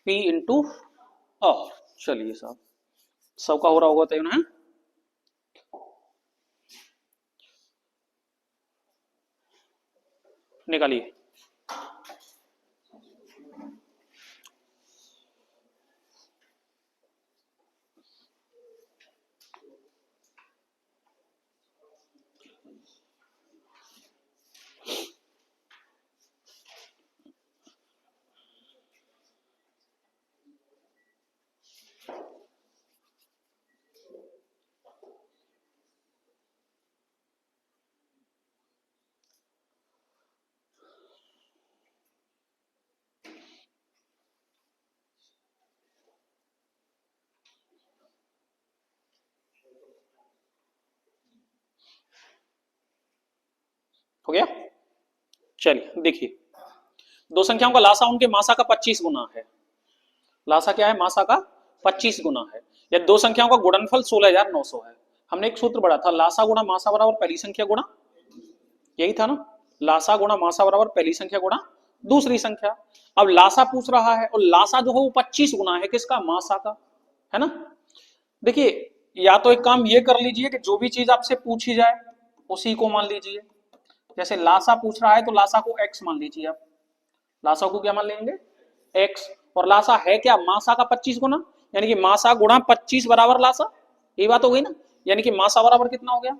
P into are. चलिए साहब, सबका हो रहा होगा तो ना, निकालिए। हो गया। चलिए देखिए, दो संख्याओं का लासा उनके मासा का 25 गुना है। लासा क्या है? मासा का 25 गुना है। या दो संख्याओं का गुणनफल 16,900 है। हमने एक सूत्र पढ़ा था, लासा गुणा मासा बराबर पहली संख्या गुणा, यही था ना, लासा गुणा मासा बराबर पहली संख्या गुणा दूसरी संख्या। अब लासा पूछ रहा है और लासा जो है वो 25 गुना है किसका? मासा का, है ना। देखिए, या तो एक काम ये कर लीजिए कि जो भी चीज आपसे पूछी जाए उसी को मान लीजिए। जैसे लासा पूछ रहा है तो लासा को x मान लीजिए आप। लासा को क्या मान लेंगे? x। और लासा है क्या? मासा का 25 गुना, यानी कि मासा गुणा 25 बराबर लासा। ये बात हो गई ना। यानी कि मासा बराबर कितना हो गया?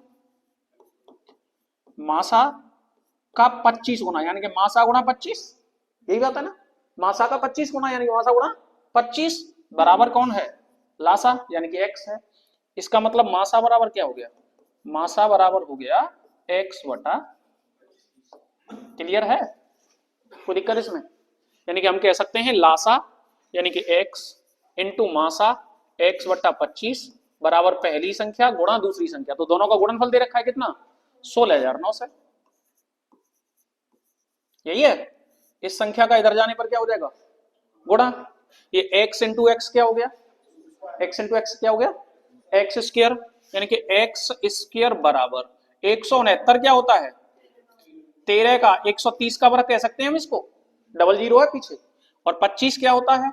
मासा का 25 गुना, यानी कि मासा गुणा 25। यही बात है ना, मासा का 25 गुना यानी कि मासा गुणा 25 बराबर कौन है? लासा, यानी कि x है। इसका मतलब मासा बराबर क्या हो गया? मासा बराबर हो गया x बटा, क्लियर है? कोई दिक्कत इसमें? यानी कि हम कह सकते हैं लासा यानी कि x इंटू मासा, x बट्टा 25 बराबर पहली संख्या गुणा दूसरी संख्या। तो दोनों का गुणनफल दे रखा है कितना? 16,900। यही है। इस संख्या का इधर जाने पर क्या हो जाएगा? गुणा। ये x इंटू एक्स क्या हो गया? x इंटू एक्स क्या हो गया? एक्स स्क्र, यानी कि एक्स स्क्र बराबर 169 क्या होता है? 13 का 130 का वर्ग कह सकते हैं हम इसको, डबल जीरो है पीछे। और 25 क्या होता है?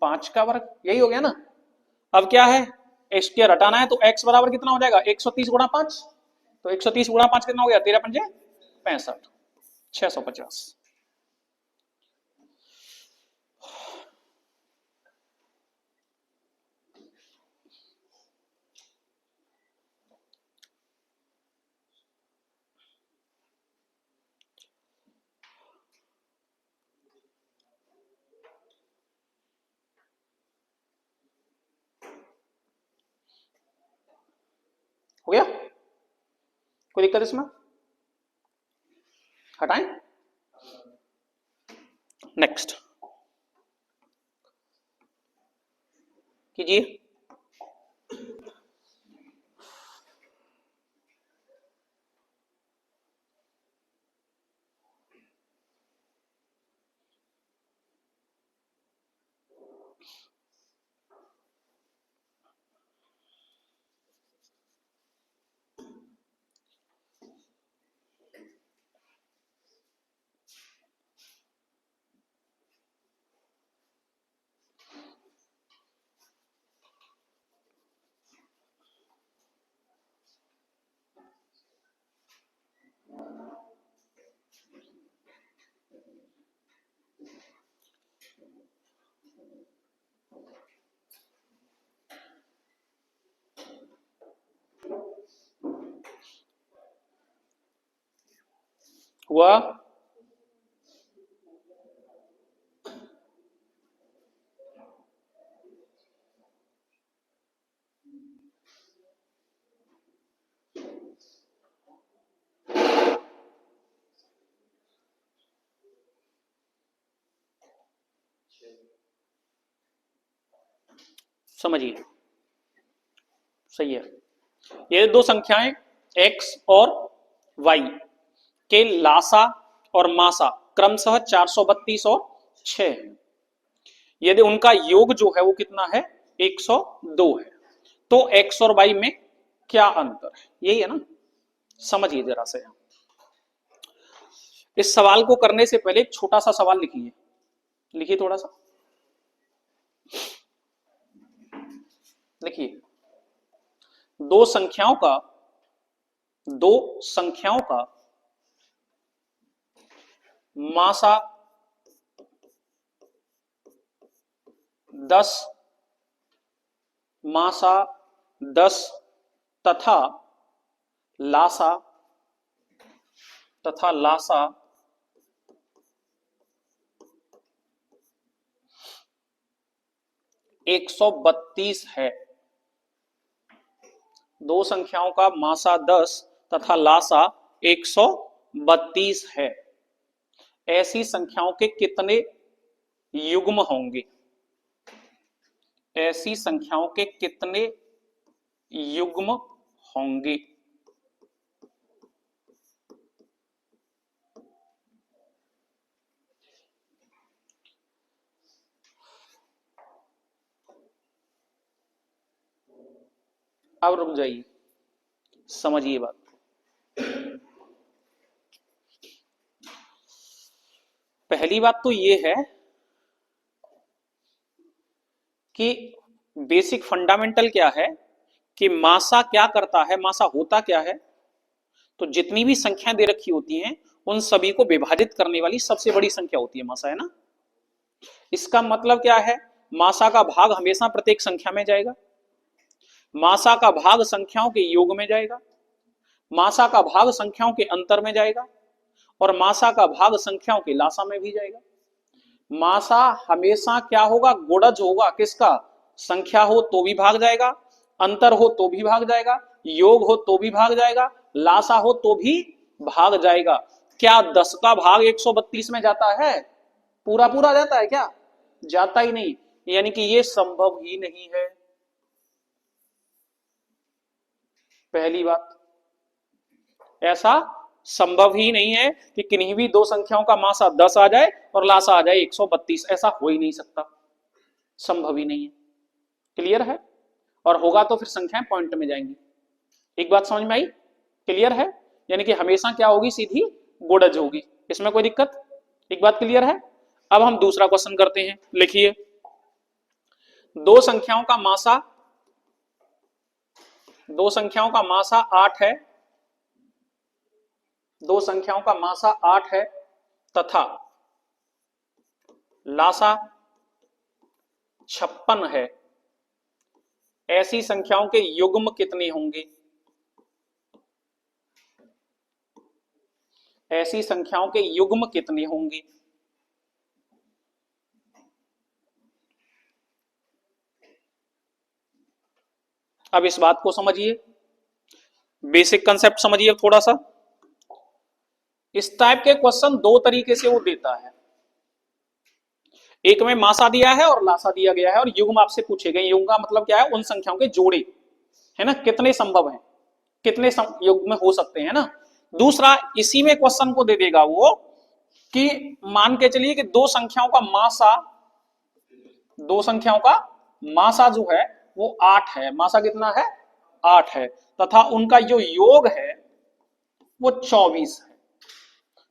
5 का वर्ग। यही हो गया ना। अब क्या है? स्क्र हटाना है तो x बराबर कितना हो जाएगा? 130 गुणा 5। तो 130 गुणा 5 कितना हो गया? 13 पंजे 65, 650। हो गया? कोई दिक्कत इसमें? हटाएं। नेक्स्ट कीजिए। हुआ? समझिए, सही है। ये दो संख्याएं x और y के लासा और मासा क्रमशः 432 और 6 है। यदि उनका योग जो है वो कितना है? 102 है। तो x और y में क्या अंतर है? यही है ना। समझिए जरा से। इस सवाल को करने से पहले एक छोटा सा सवाल लिखिए, लिखिए थोड़ा सा। देखिए दो संख्याओं का मासा 10 मासा 10 तथा लासा 132 है। दो संख्याओं का मासा 10 तथा लासा 132 है। ऐसी संख्याओं के कितने युग्म होंगे? ऐसी संख्याओं के कितने युग्म होंगे? अब रुक जाइए, समझिए बात। पहली बात तो ये है कि बेसिक फंडामेंटल क्या है कि मासा क्या करता है, मासा होता क्या है। तो जितनी भी संख्याएं दे रखी होती हैं उन सभी को विभाजित करने वाली सबसे बड़ी संख्या होती है मासा, है ना। इसका मतलब क्या है, मासा का भाग हमेशा प्रत्येक संख्या में जाएगा, मासा का भाग संख्याओं के योग में जाएगा, मासा का भाग संख्याओं के अंतर में जाएगा और मासा का भाग संख्याओं के लासा में भी जाएगा। मासा हमेशा क्या होगा, गुणज होगा। किसका? संख्या हो तो भी भाग जाएगा, अंतर हो तो भी भाग जाएगा, योग हो तो भी भाग जाएगा, लासा हो तो भी भाग जाएगा। क्या 10 का भाग 132 में जाता है? पूरा पूरा जाता है क्या? जाता ही नहीं, यानी कि ये संभव ही नहीं है। पहली बात, ऐसा संभव ही नहीं है कि किन्हीं भी दो संख्याओं का मासा 10 आ जाए और लासा आ जाए 132। ऐसा हो ही नहीं सकता, संभव ही नहीं है। क्लियर है? और होगा तो फिर संख्याएं पॉइंट में जाएंगी। एक बात समझ में आई? क्लियर है? यानी कि हमेशा क्या होगी, सीधी गुणज होगी, इसमें कोई दिक्कत? एक बात क्लियर है? अब हम दूसरा क्वेश्चन करते हैं। लिखिए, दो संख्याओं का मासा 8 है, दो संख्याओं का मासा 8 है तथा लासा 56 है। ऐसी संख्याओं के युग्म कितने होंगे? ऐसी संख्याओं के युग्म कितने होंगे? अब इस बात को समझिए, बेसिक कंसेप्ट समझिए थोड़ा सा। इस टाइप के क्वेश्चन दो तरीके से वो देता है, एक में मासा दिया है और लासा दिया गया है और युग्म आपसे पूछे गए। युग्म का मतलब क्या है, उन संख्याओं के जोड़े, है ना, कितने संभव है, कितने युग्म में हो सकते हैं ना। दूसरा, इसी में क्वेश्चन को दे देगा वो कि मान के चलिए कि दो संख्याओं का मासा जो है वो 8 है। मासा कितना है? 8 है तथा उनका जो योग है वो 24 है।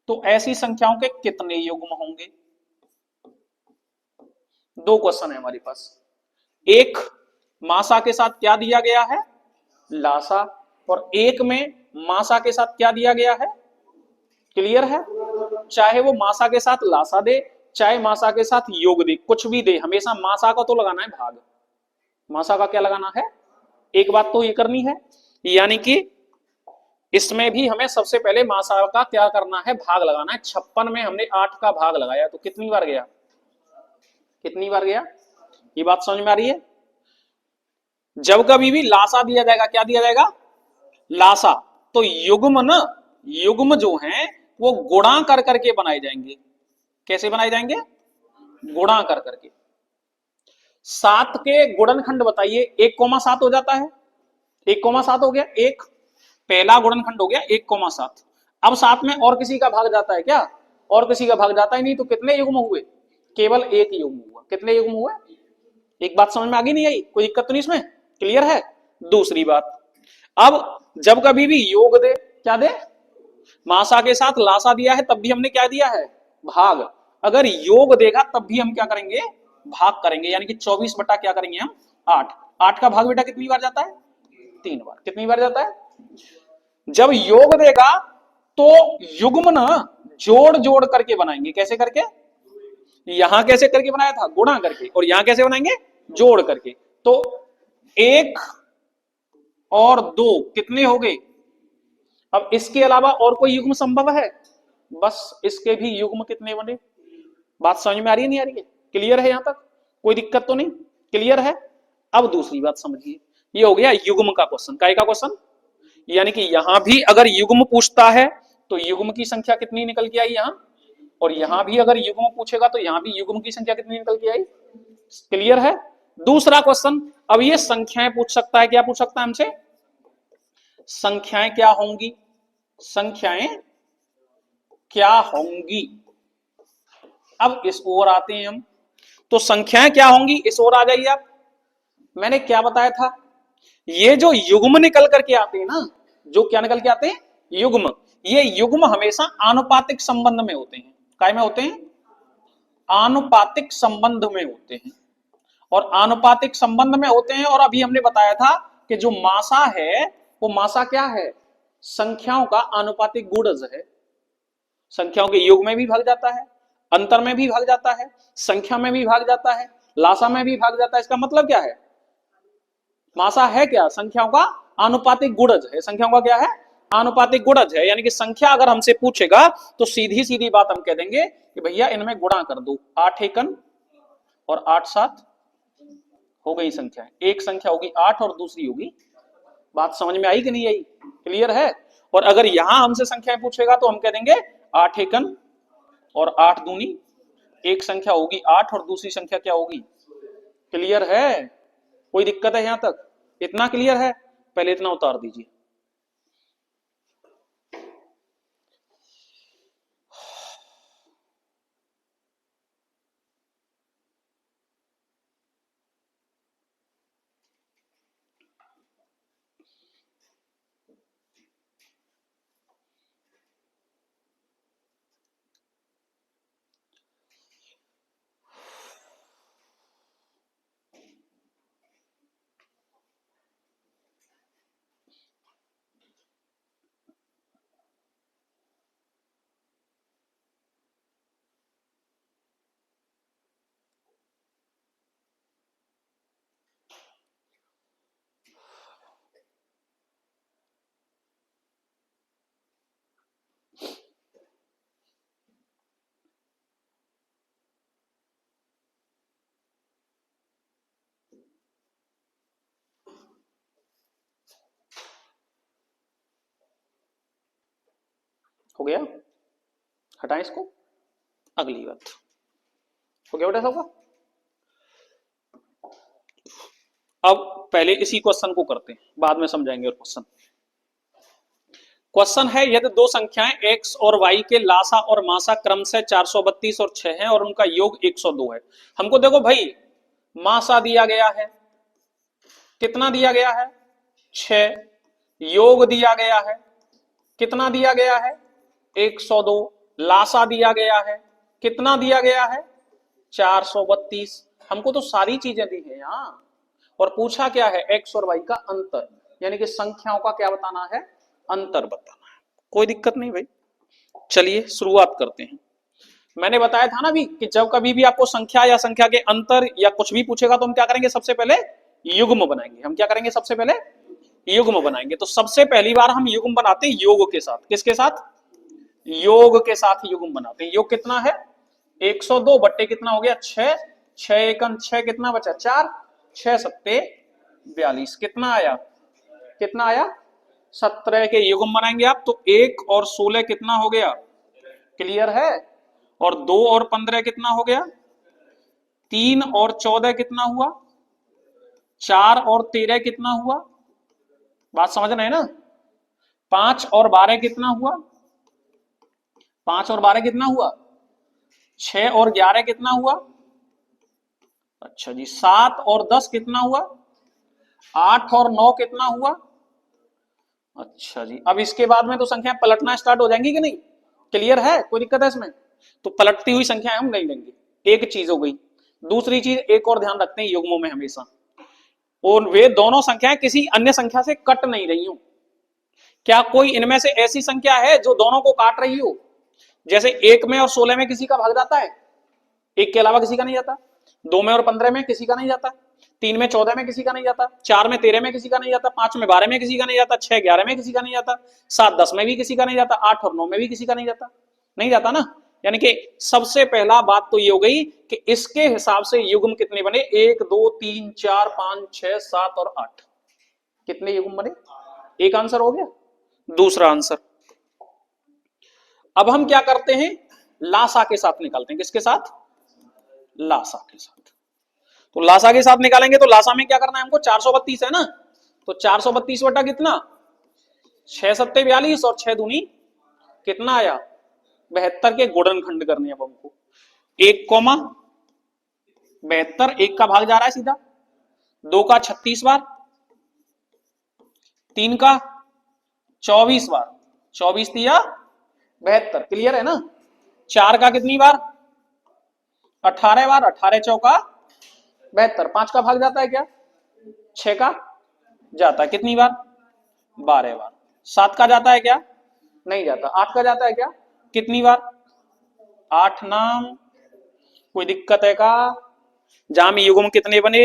तो ऐसी संख्याओं के कितने युग्म होंगे? दो क्वेश्चन है हमारे पास। एक मासा के साथ क्या दिया गया है? लासा। और एक में मासा के साथ क्या दिया गया है? क्लियर है? चाहे वो मासा के साथ लासा दे, चाहे मासा के साथ योग दे, कुछ भी दे, हमेशा मासा का तो लगाना है भाग। मासा का क्या लगाना है? एक बात तो ये करनी है, यानी कि इसमें भी हमें सबसे पहले मासा का क्या करना है? भाग लगाना है। 56 में हमने 8 का भाग लगाया तो कितनी बार गया? कितनी बार गया? ये बात समझ में आ रही है? जब कभी भी लासा दिया जाएगा, क्या दिया जाएगा? लासा, तो युग्म जो हैं वो गुणा कर करके बनाए जाएंगे। कैसे बनाए जाएंगे? गुणा कर करके। 7 के गुणनखंड बताइए। 1,7 हो जाता है, 1,7 हो गया, एक पहला गुणनखंड हो गया 1,7। अब 7 में और किसी का भाग जाता है क्या? और किसी का भाग जाता ही नहीं। तो कितने युग्म हुए? केवल एक युग्म हुआ। कितने युग्म हुए? एक बात समझ में आ गई? नहीं आई? कोई दिक्कत तो नहीं इसमें? क्लियर है? दूसरी बात, अब जब कभी भी योग दे, क्या दे? मासा के साथ लासा दिया है तब भी हमने क्या दिया है? भाग। अगर योग देगा तब भी हम क्या करेंगे? भाग करेंगे, यानी कि 24 बटा क्या करेंगे हम? 8। 8 का भाग बेटा कितनी बार जाता है? 3 बार। कितनी बार जाता है? जब योग देगा तो युग्म ना जोड़ जोड़ करके बनाएंगे। कैसे करके? यहां कैसे करके बनाया था? गुणा करके। और यहां कैसे बनाएंगे? जोड़ करके। तो 1 और 2 कितने हो गए? अब इसके अलावा और कोई युग्म संभव है? बस इसके भी युग्म कितने बने? बात समझ में आ रही है नहीं आ रही है? क्लियर है? यहां तक कोई दिक्कत तो नहीं? क्लियर है? अब दूसरी बात समझिए, ये हो गया युग्म का क्वेश्चन। काय का क्वेश्चन? यानी कि यहां भी अगर युग्म पूछता है तो युग्म की संख्या कितनी निकल के आई यहां, और यहां भी अगर युग्म पूछेगा तो यहां भी युग्म की संख्या कितनी निकल के आई। क्लियर है? दूसरा क्वेश्चन, अब ये संख्याएं पूछ सकता है। क्या पूछ सकता है हमसे? संख्याएं क्या होंगी? संख्याएं क्या होंगी? अब इस ओर आते हैं हम, तो संख्याएं क्या होंगी इस ओर आ जाइए आप। मैंने क्या बताया था? ये जो युग्म निकल करके आते हैं ना, जो क्या निकल के आते हैं? युग्म। ये युग्म हमेशा आनुपातिक संबंध में होते हैं। काय में होते हैं? आनुपातिक संबंध में होते हैं। और आनुपातिक संबंध में होते हैं, और अभी हमने बताया था कि जो मासा है वो मासा क्या है? संख्याओं का आनुपातिक गुणज है। संख्याओं के योग में भी भाग जाता है, अंतर में भी भाग जाता है, संख्या में भी भाग जाता है, लासा में भी भाग जाता है। इसका मतलब क्या है? मासा है क्या? संख्याओं का आनुपातिक गुणज है। संख्याओं का क्या है? आनुपातिक गुणज है। यानी कि संख्या अगर हमसे पूछेगा तो सीधी सीधी बात हम कह देंगे कि भैया इनमें गुणा कर दो। 8 एकन और 8 7 हो गई संख्या। एक संख्या होगी 8 और दूसरी होगी। बात समझ में आई कि नहीं आई? क्लियर है? और अगर यहां हमसे संख्याएं पूछेगा तो हम कह देंगे 8 एकन और 8 दूनी। एक संख्या होगी 8 और दूसरी संख्या क्या होगी? क्लियर है? कोई दिक्कत है यहां तक? इतना क्लियर है? पहले इतना उतार दीजिए। हो गया? हटाएं इसको। अगली बात हो गया बेटा सबका? अब पहले इसी क्वेश्चन को करते हैं, बाद में समझाएंगे। और क्वेश्चन है, यदि दो संख्याएं x और y के लासा और मासा क्रमशः 432 और 6 हैं और उनका योग 102 है। हमको देखो भाई, मासा दिया गया है, कितना दिया गया है? 6। योग दिया गया है, कितना दिया गया है? 102। लासा दिया गया है, कितना दिया गया है? 432। हमको तो सारी चीजें दी है यहाँ, और पूछा क्या है? x और y का अंतर, यानी कि संख्याओं का क्या बताना है? अंतर बताना है। कोई दिक्कत नहीं भाई, चलिए शुरुआत करते हैं। मैंने बताया था ना भी कि जब कभी भी आपको संख्या या संख्या के अंतर या कुछ भी पूछेगा तो हम क्या करेंगे? सबसे पहले युग्म बनाएंगे। हम क्या करेंगे? सबसे पहले युग्म बनाएंगे। तो सबसे पहली बार हम युग्म बनाते हैं योग के साथ। किसके साथ? योग के साथ युग्म बनाते हैं। योग कितना है? 102 बट्टे कितना हो गया? 6। 6 एकम 6 कितना बचा? 4। 6 सत्ते 42। कितना आया? कितना आया? 17 के युग्म बनाएंगे आप तो 1 और 16 कितना हो गया? क्लियर है? और 2 और 15 कितना हो गया? 3 और 14 कितना हुआ? 4 और 13 कितना हुआ? बात समझ रहे हैं ना? 5 और 12 कितना हुआ? 5 और 12 कितना हुआ? 6 और 11 कितना हुआ? अच्छा जी। 7 और 10 कितना हुआ? 8 और 9 कितना हुआ? अच्छा जी। अब इसके बाद में तो संख्या पलटना स्टार्ट हो जाएंगी कि नहीं? क्लियर है? कोई दिक्कत है इसमें? तो पलटती हुई संख्याएं हम नहीं लेंगे। एक चीज हो गई। दूसरी चीज एक और ध्यान रखते हैं युग्मों में हमेशा, और वे दोनों संख्याएं किसी अन्य संख्या से कट नहीं रही हो। क्या कोई इनमें से ऐसी संख्या है जो दोनों को काट रही हो? जैसे 1 में और 16 में किसी का भाग जाता है, 1 के अलावा किसी का नहीं जाता। 2 में और 15 में किसी का नहीं जाता। 3 में 14 में किसी का नहीं जाता। 4 में 13 में किसी का नहीं जाता। 5 में 12 में किसी का नहीं जाता। 6 11 में किसी का नहीं जाता। 7 10 में भी किसी का नहीं जाता। 8 और 9 में भी किसी का नहीं जाता। नहीं जाता ना। यानी कि सबसे पहला बात तो ये हो गई कि इसके हिसाब से युग्म कितने बने? 1 2 3 4 5 6 7 और 8। कितने युग्म बने? एक आंसर हो गया। दूसरा आंसर, अब हम क्या करते हैं, लासा के साथ निकालते हैं। किसके साथ? लासा के साथ। तो लासा के साथ निकालेंगे तो लासा में क्या करना है हमको? 432 है ना, तो 432 बटा कितना? 6 सत्ते 42 और 6 दूनी कितना आया? 72 के गुणनखंड करने अब हमको। 1 कौमा 72, 1 का भाग जा रहा है सीधा, 2 का 36 बार, 3 का 24 बार, 24 दिया 72। क्लियर है ना? 4 का कितनी बार? 18 बार, 18 चौका 72। 5 का भाग जाता है क्या? 6 का जाता है। कितनी बार? 12 बार। 7 का जाता है क्या? नहीं जाता। 8 का जाता है क्या? कितनी बार? 8 नाम। कोई दिक्कत है का? जहां में युग्म कितने बने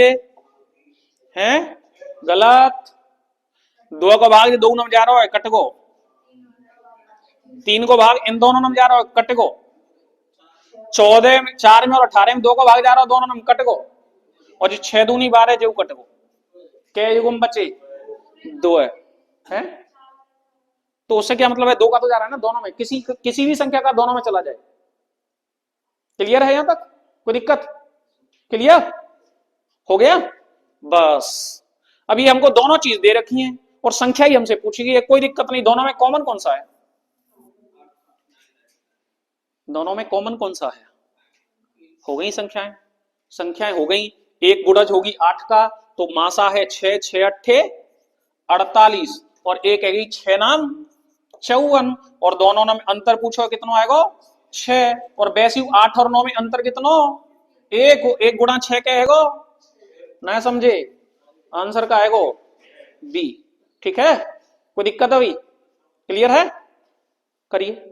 हैं? गलत। 2 का भाग 2 नम जा रहा है, कट गो। 3 को भाग इन दोनों नम जा रहा है, कट गो। 14 में 4 में और 18 में 2 का भाग जा रहा है, दोनों नम कट गो। और जो 6 दूनी 12 जो कट गो। क्या युग्म बचे? 2 है? तो उससे क्या मतलब है? 2 का तो जा रहा है ना दोनों में, किसी भी संख्या का दोनों में चला जाए। क्लियर है यहां तक? कोई दिक्कत? क्लियर हो गया? बस। अभी हमको दोनों चीज दे रखी हैं और संख्या ही हमसे पूछी गई है। कोई दिक्कत नहीं। दोनों में कॉमन कौन सा है? दोनों में कॉमन कौन सा है? हो गई संख्याएं। संख्याएं हो गई। एक गुणज होगी 8 का, तो मासा है 6 6 अट्ठे 48 और एक है 6 नाम 54। और दोनों में अंतर पूछो कितना आएगा? 6। और वैसे 8 और 9 में अंतर कितना? 1। 1 गुणा 6 क्या है? ना समझे? आंसर का आएगा बी। ठीक है? कोई दिक्कत अभी? क्लियर है? करिए।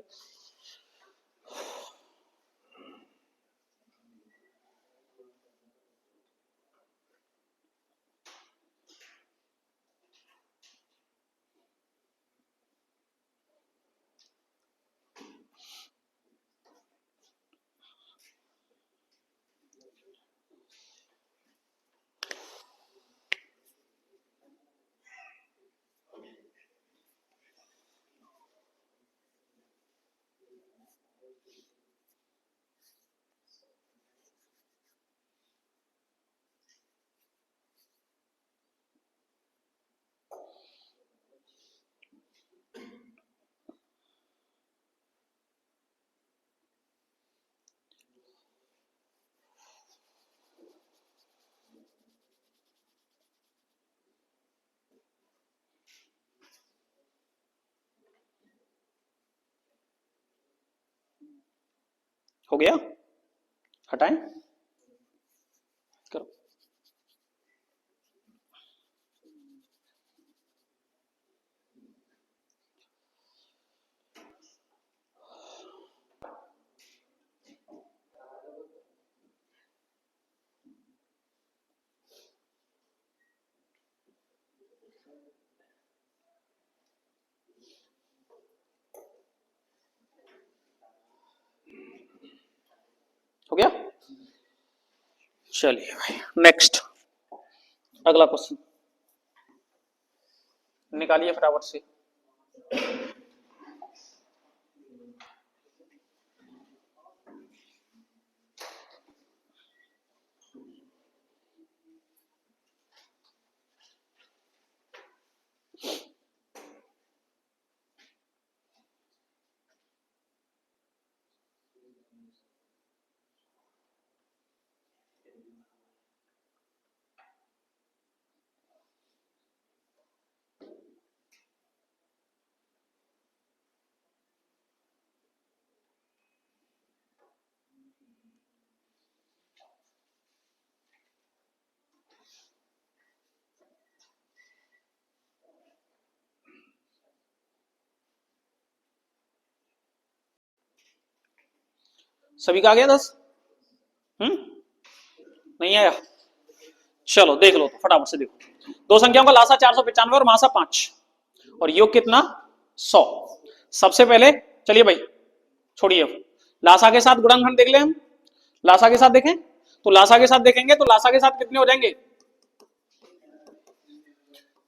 हो गया? हटाएं? करो। हो गया? चलिए भाई, नेक्स्ट अगला क्वेश्चन निकालिए फटाफट से। सभी का आ गया 10? नहीं आया? चलो देख लो तो फटाफट से देखो। दो संख्याओं का लासा 495 और मासा 5 और योग कितना 100। सबसे पहले चलिए भाई छोड़िए, लासा के साथ गुणनखंड देख ले हम। लासा के साथ देखें तो लासा के साथ देखेंगे तो लासा के साथ कितने हो जाएंगे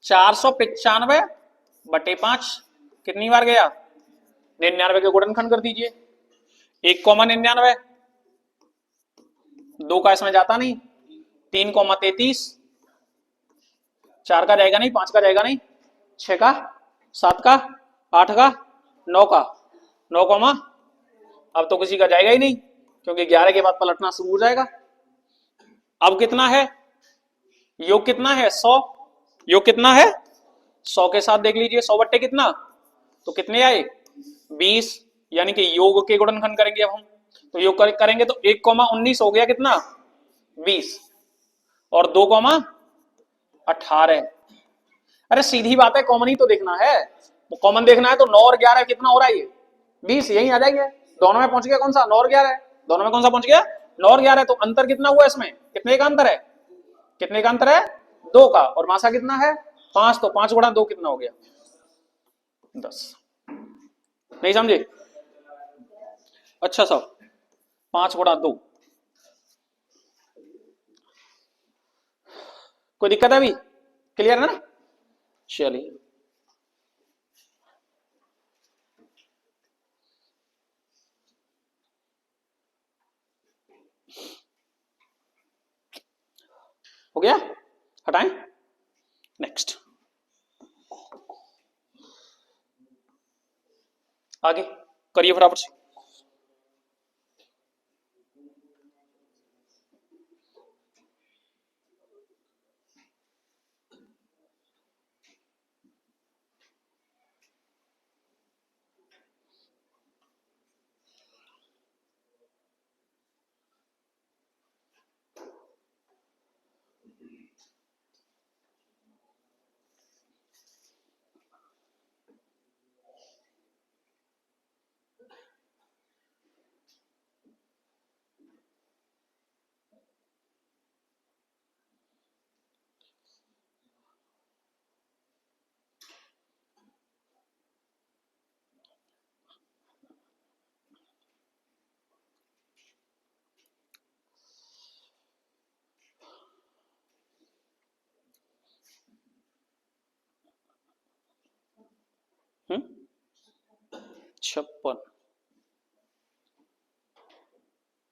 495 बटे 5 कितनी बार गया 99 के गुणनखंड कर दीजिए 1,99 2 का इसमें जाता नहीं 3,33 4 का जाएगा नहीं 5 का जाएगा नहीं 6 का 7 का 8 का 9 का 9 कॉमा अब तो किसी का जाएगा ही नहीं क्योंकि 11 के बाद पलटना शुरू हो जाएगा। अब कितना है योग कितना है 100 योग कितना है 100 के साथ देख लीजिए 100 बट्टे कितना तो कितने आए 20 यानी कि योग के गुणनखंड करेंगे अब हम तो योग करेंगे तो 1,19 हो गया कितना 20 और 2,18। अरे सीधी बात है कॉमन ही तो देखना है कॉमन देखना है तो 9 और 11 कितना हो रहा है ये 20 यही आ जाएगा दोनों में पहुंच गया कौन सा 9 और 11 दोनों में कौन सा पहुंच गया 9 और 11 तो अंतर कितना हुआ इसमें कितने का अंतर है कितने का अंतर है 2 का और मासा कितना है 5 तो 5 गुणा 2 कितना हो गया 10। नहीं समझे अच्छा साहब 5 गुणा 2 कोई दिक्कत है अभी क्लियर है ना चलिए हो गया हटाएं नेक्स्ट आगे करिए फटाफट से हम्म 56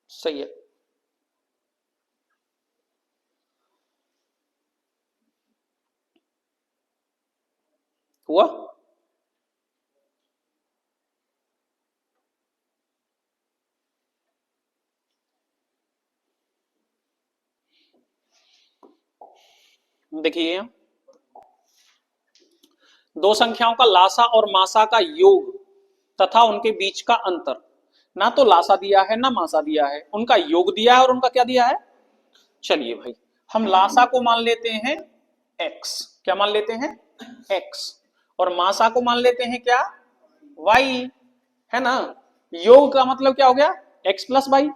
सही है हुआ देखिए दो संख्याओं का लासा और मासा का योग तथा उनके बीच का अंतर ना तो लासा दिया है ना मासा दिया है उनका योग दिया है और उनका क्या दिया है चलिए भाई हम लासा को मान लेते हैं x क्या मान लेते हैं x और मासा को मान लेते हैं क्या y है ना योग का मतलब क्या हो गया x प्लस वाई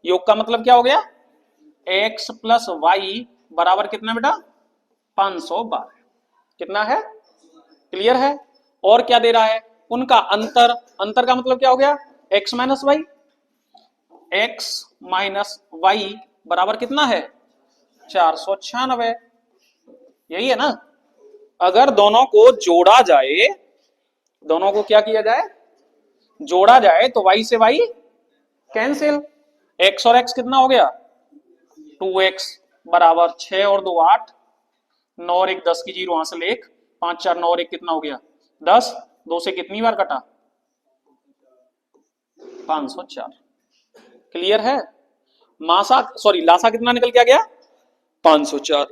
योग का मतलब क्या हो गया x प्लस वाई बराबर कितना बेटा 512 कितना है क्लियर है और क्या दे रहा है उनका अंतर अंतर का मतलब क्या हो गया x minus y x minus y बराबर कितना है 496 यही है ना अगर दोनों को जोड़ा जाए दोनों को क्या किया जाए जोड़ा जाए तो y से y कैंसिल x और x कितना हो गया 2x बराबर 6 और 2 8 9 और 1 10 की जीरो वहां से लेख 5 4 9 और 1 कितना हो गया 10 2 से कितनी बार कटा 504 क्लियर है मासा सॉरी लासा कितना निकल के आ गया 504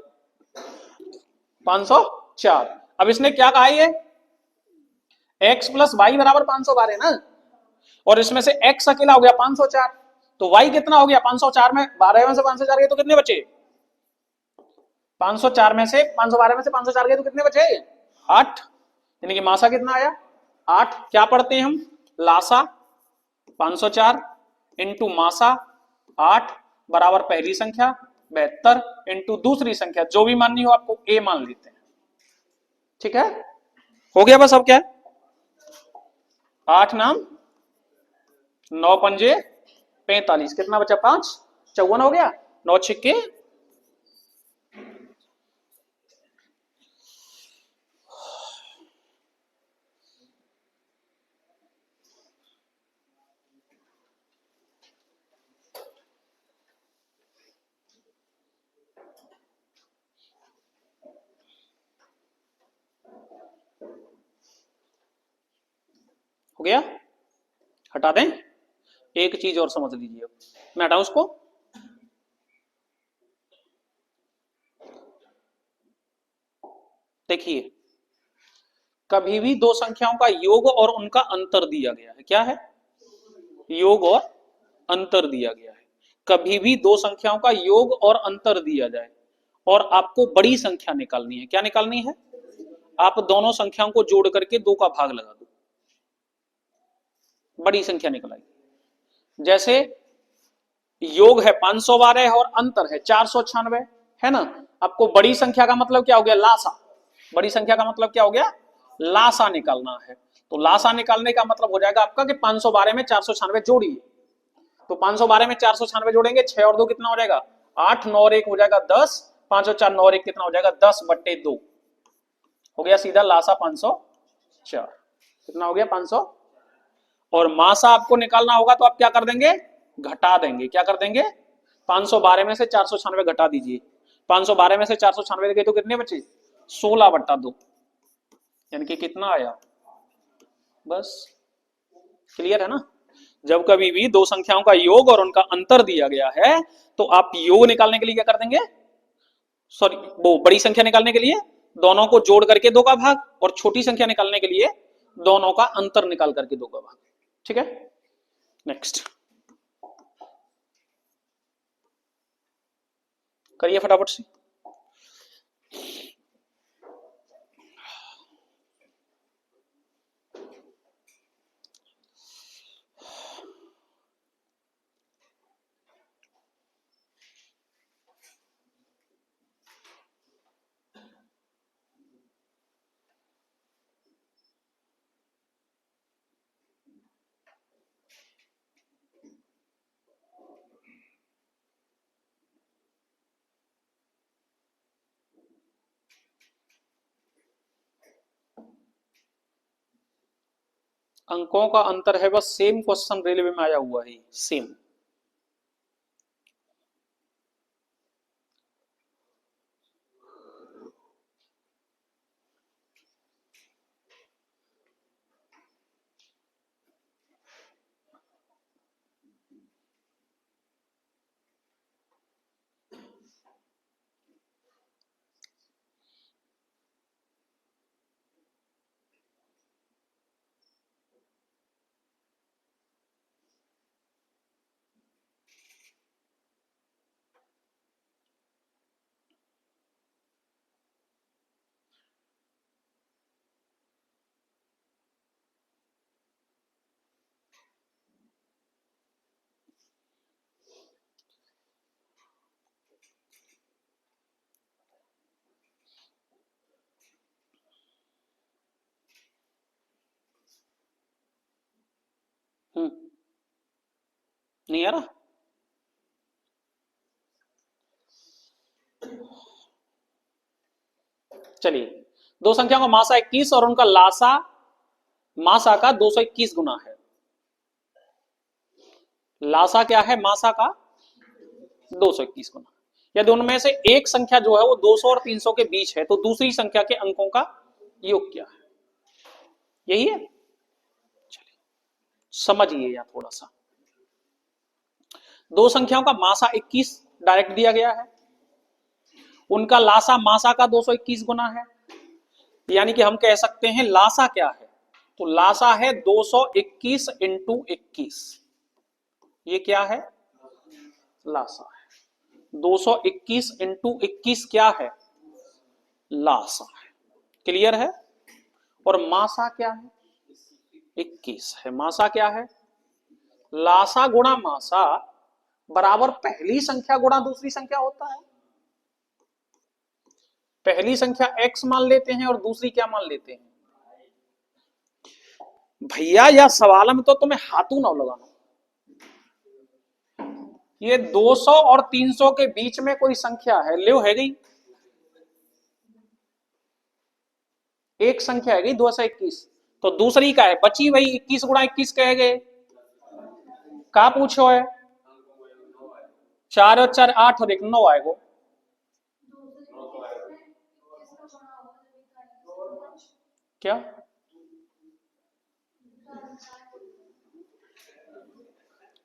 504 अब इसने क्या कहा ये x प्लस वाई बराबर 512 है ना और इसमें से x अकेला हो गया 504 तो y कितना हो गया 504 में 12 में से 504 गए तो कितने बचे 504 में से 512 में से 504 गए तो कितने बचे 8 यानी कि मासा कितना आया 8 क्या पढ़ते हैं हम लासा 504 इंटू मासा 8 बराबर पहली संख्या 72 इंटू दूसरी संख्या जो भी माननी हो आपको ए मान लेते हैं। ठीक है, हो गया बस। अब क्या है, 8 नाम 9 पंजे 45, कितना बचा 5, 54 हो गया। 9 छिक्के हो गया। हटा दें, एक चीज और समझ लीजिए, मैं हटाऊं उसको। देखिए, कभी भी दो संख्याओं का योग और उनका अंतर दिया गया है, क्या है, योग और अंतर दिया गया है। कभी भी दो संख्याओं का योग और अंतर दिया जाए और आपको बड़ी संख्या निकालनी है, क्या निकालनी है, आप दोनों संख्याओं को जोड़ करके 2 का भाग लगा दो, बड़ी संख्या निकलाई। जैसे योग है 512 और अंतर है 496, है ना। आपको बड़ी संख्या का मतलब क्या हो गया, लासा। बड़ी संख्या का मतलब क्या हो गया, लासा निकालना है। तो लासा निकालने का मतलब हो जाएगा आपका कि 512 में 496 जोड़िए। तो 512 में 496 जोड़ेंगे, 6 और 2 कितना हो जाएगा 8, 9 और 1 हो जाएगा 10, 5 और 4 9 और 1 कितना हो जाएगा 10/2 हो गया सीधा लासा 504। कितना हो गया 500। और मासा आपको निकालना होगा तो आप क्या कर देंगे, घटा देंगे। क्या कर देंगे, 512 में से 496 घटा दीजिए। 512 में से 496 गए तो कितने बचे, 16/2, यानी कि कितना आया, बस। क्लियर है ना। जब कभी भी दो संख्याओं का योग और उनका अंतर दिया गया है तो आप योग निकालने के लिए क्या कर देंगे, सॉरी वो बड़ी संख्या निकालने के लिए दोनों को जोड़ करके 2 का भाग, और छोटी संख्या निकालने के लिए दोनों का अंतर निकाल करके 2 का भाग। ठीक है, नेक्स्ट करिए फटाफट से। अंकों का अंतर है, बस सेम क्वेश्चन रेलवे में आया हुआ है, सेम। नहीं आ रहा, चलिए। दो संख्याओं का मासा 21 और उनका लासा मासा का 221 गुना है। लासा क्या है, मासा का 221 गुना। यदि उनमें से एक संख्या जो है वो 200 और 300 के बीच है तो दूसरी संख्या के अंकों का योग क्या है, यही है। चलिए समझिए यहां थोड़ा सा। दो संख्याओं का मासा 21 डायरेक्ट दिया गया है, उनका लासा मासा का 221 गुना है, यानी कि हम कह सकते हैं लासा क्या है, तो लासा है 221 इंटू 21। ये क्या है, लासा है। 221 इंटू 21 क्या है, लासा है। क्लियर है। और मासा क्या है, 21 है। मासा क्या है, लासा गुणा मासा बराबर पहली संख्या गुणा दूसरी संख्या होता है। पहली संख्या x मान लेते हैं और दूसरी क्या मान लेते हैं भैया, या सवाल में तो तुम्हें हाथू ना लगाना। ये 200 और 300 के बीच में कोई संख्या है, ले है गई एक संख्या है गई 221, तो दूसरी का है बची वही 21 गुणा 21 कह गए। का पूछो है 4 और 4 8 और 1 9 आएगा। क्या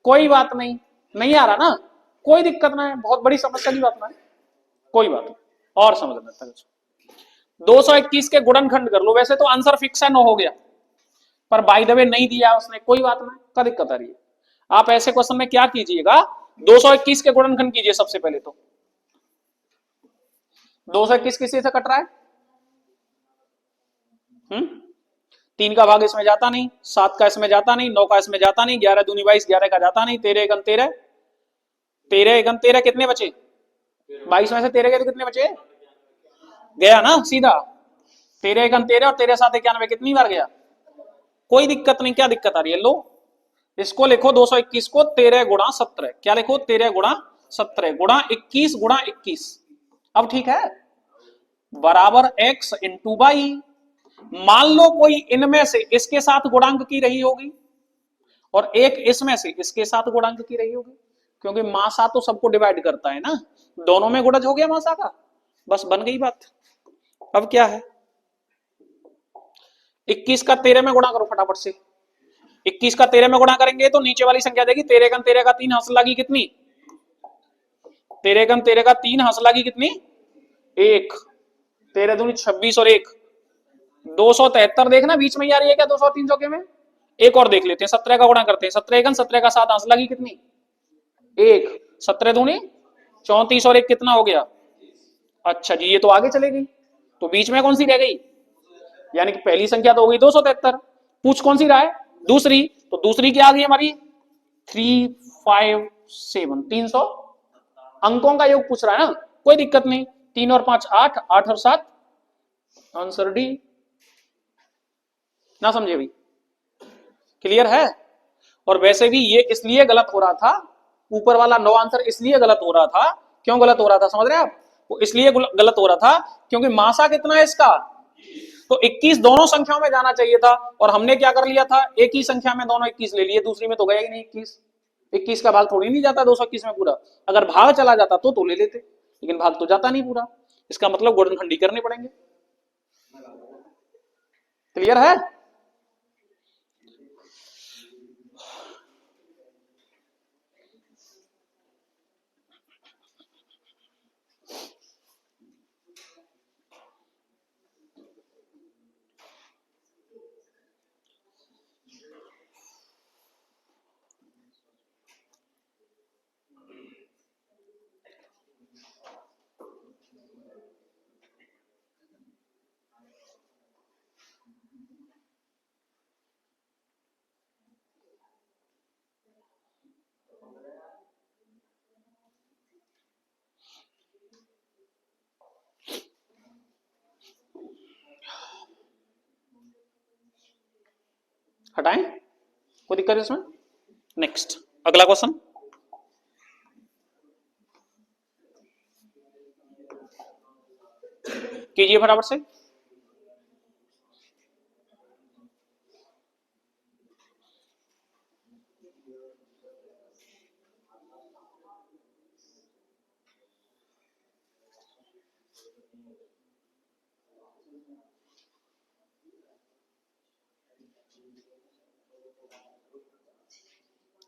कोई बात नहीं, नहीं आ रहा ना, कोई दिक्कत ना है, बहुत बड़ी समस्या की बात ना है, कोई बात नहीं और समझ में तक। 221 के गुणनखंड कर लो, वैसे तो आंसर फिक्स है 9 हो गया, पर बाय द वे नहीं दिया उसने, कोई बात ना, क्या दिक्कत आ रही है। आप ऐसे क्वेश्चन में क्या कीजिएगा 221 के गुणनखंड कीजिए सबसे पहले तो। 221 किसी से कट रहा है 3 का भाग इसमें जाता नहीं, 7 का इसमें जाता नहीं, 9 का इसमें जाता नहीं, 11 दूनी 22, 11 का जाता नहीं, 13 एकम 13, 13 एकम 13 कितने बचे 22 में से 13 के तो कितने बचे गया ना सीधा, 13 एकम 13 और 13 7 91 कितनी बार गया। कोई दिक्कत नहीं, क्या दिक्कत आ रही है, लो इसको लिखो 221 को 13 गुणा 17, क्या लिखो 13 गुणा 17 गुणा 21 गुणा 21। अब ठीक है बराबर x इंटू बाई। मान लो कोई इनमें से इसके साथ गुणांक की रही होगी और एक इसमें से इसके साथ गुणांक की रही होगी, क्योंकि मासा तो सबको डिवाइड करता है ना, दोनों में गुणज हो गया मासा का, बस बन गई बात। अब क्या है 21 का 13 में गुणा करो फटाफट से, 21 का 13 में गुणा करेंगे तो नीचे वाली संख्या देगी 13 कम 13 का 3 हंस लगी कितनी, 13 कम 13 का 3 हंस लगी कितनी 1, 13 दूनी 26 और 1 273 देखना बीच में ही आ रही है क्या 200 300 के में। एक और देख लेते हैं 17 का गुणा करते हैं, 17 एकम 17 का 7 हंस लगी कितनी 1, 17 दूनी 34 और 1 कितना हो गया। अच्छा जी ये तो आगे चले गई, तो बीच में कौन सी रह गई, यानी कि पहली संख्या तो हो गई 273, पूछ कौन सी रहा है दूसरी, तो दूसरी क्या आ गई हमारी 357, 300 अंकों का योग पूछ रहा है ना, कोई दिक्कत नहीं, 3 और 5 8, 8 और 7 आंसर डी। ना समझे भाई, क्लियर है। और वैसे भी ये इसलिए गलत हो रहा था, ऊपर वाला 9 आंसर इसलिए गलत हो रहा था, क्यों गलत हो रहा था समझ रहे हैं आप, वो इसलिए गलत हो रहा था क्योंकि मासा कितना है इसका, तो 21 दोनों संख्याओं में जाना चाहिए था, और हमने क्या कर लिया था एक ही संख्या में दोनों 21 ले लिए, दूसरी में तो गया ही नहीं 21, 21 का भाग थोड़ी नहीं जाता 221 में पूरा, अगर भाग चला जाता तो ले लेते, लेकिन भाग तो जाता नहीं पूरा, इसका मतलब गुणनखंडी करने पड़ेंगे। क्लियर है। हटाएं, कोई दिक्कत है इसमें। नेक्स्ट अगला क्वेश्चन, कीजिए फटाफट से।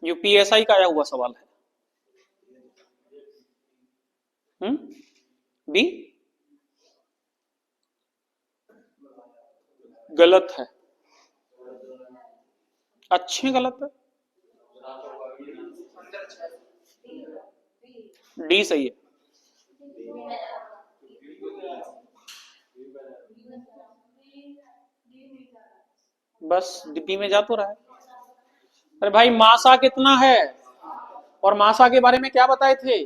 यूपीएसआई का आया हुआ सवाल है, बी गलत है, अच्छे गलत है, डी सही है। बस डिब्बी में जा तो रहा है, अरे भाई मासा कितना है, और मासा के बारे में क्या बताए थे?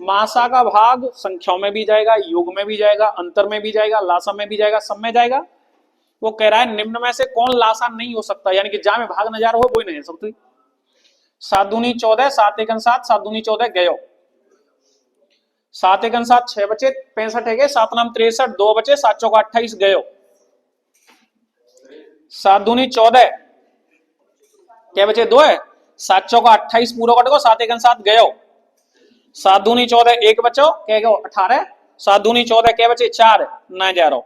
मासा का भाग संख्याओं में भी जाएगा, योग में भी जाएगा, अंतर में भी जाएगा, लासा में भी जाएगा, सब में जाएगा। वो कह रहा है निम्न में से कौन लासा नहीं हो सकता, यानी कि जहां में भाग न जा रहा हो वही नहीं हो सकती। 7×2 = 14, 7×1 = 7, 7×2 = 14 गयो। 7×1 = 7, 6 बचे, 65 है गए, 7×9 = 63, 2 बचे, 7×4 = 28 गयो। 7×2 = 14, क्या बचे, 2 है, 7×4 = 28 पूरा कट गो, 7×1 = 7 गयो। 7×2 = 14, 1 बचो, क्या गयो 18, 7×2 = 14, क्या बचे 4, ना जा रहा।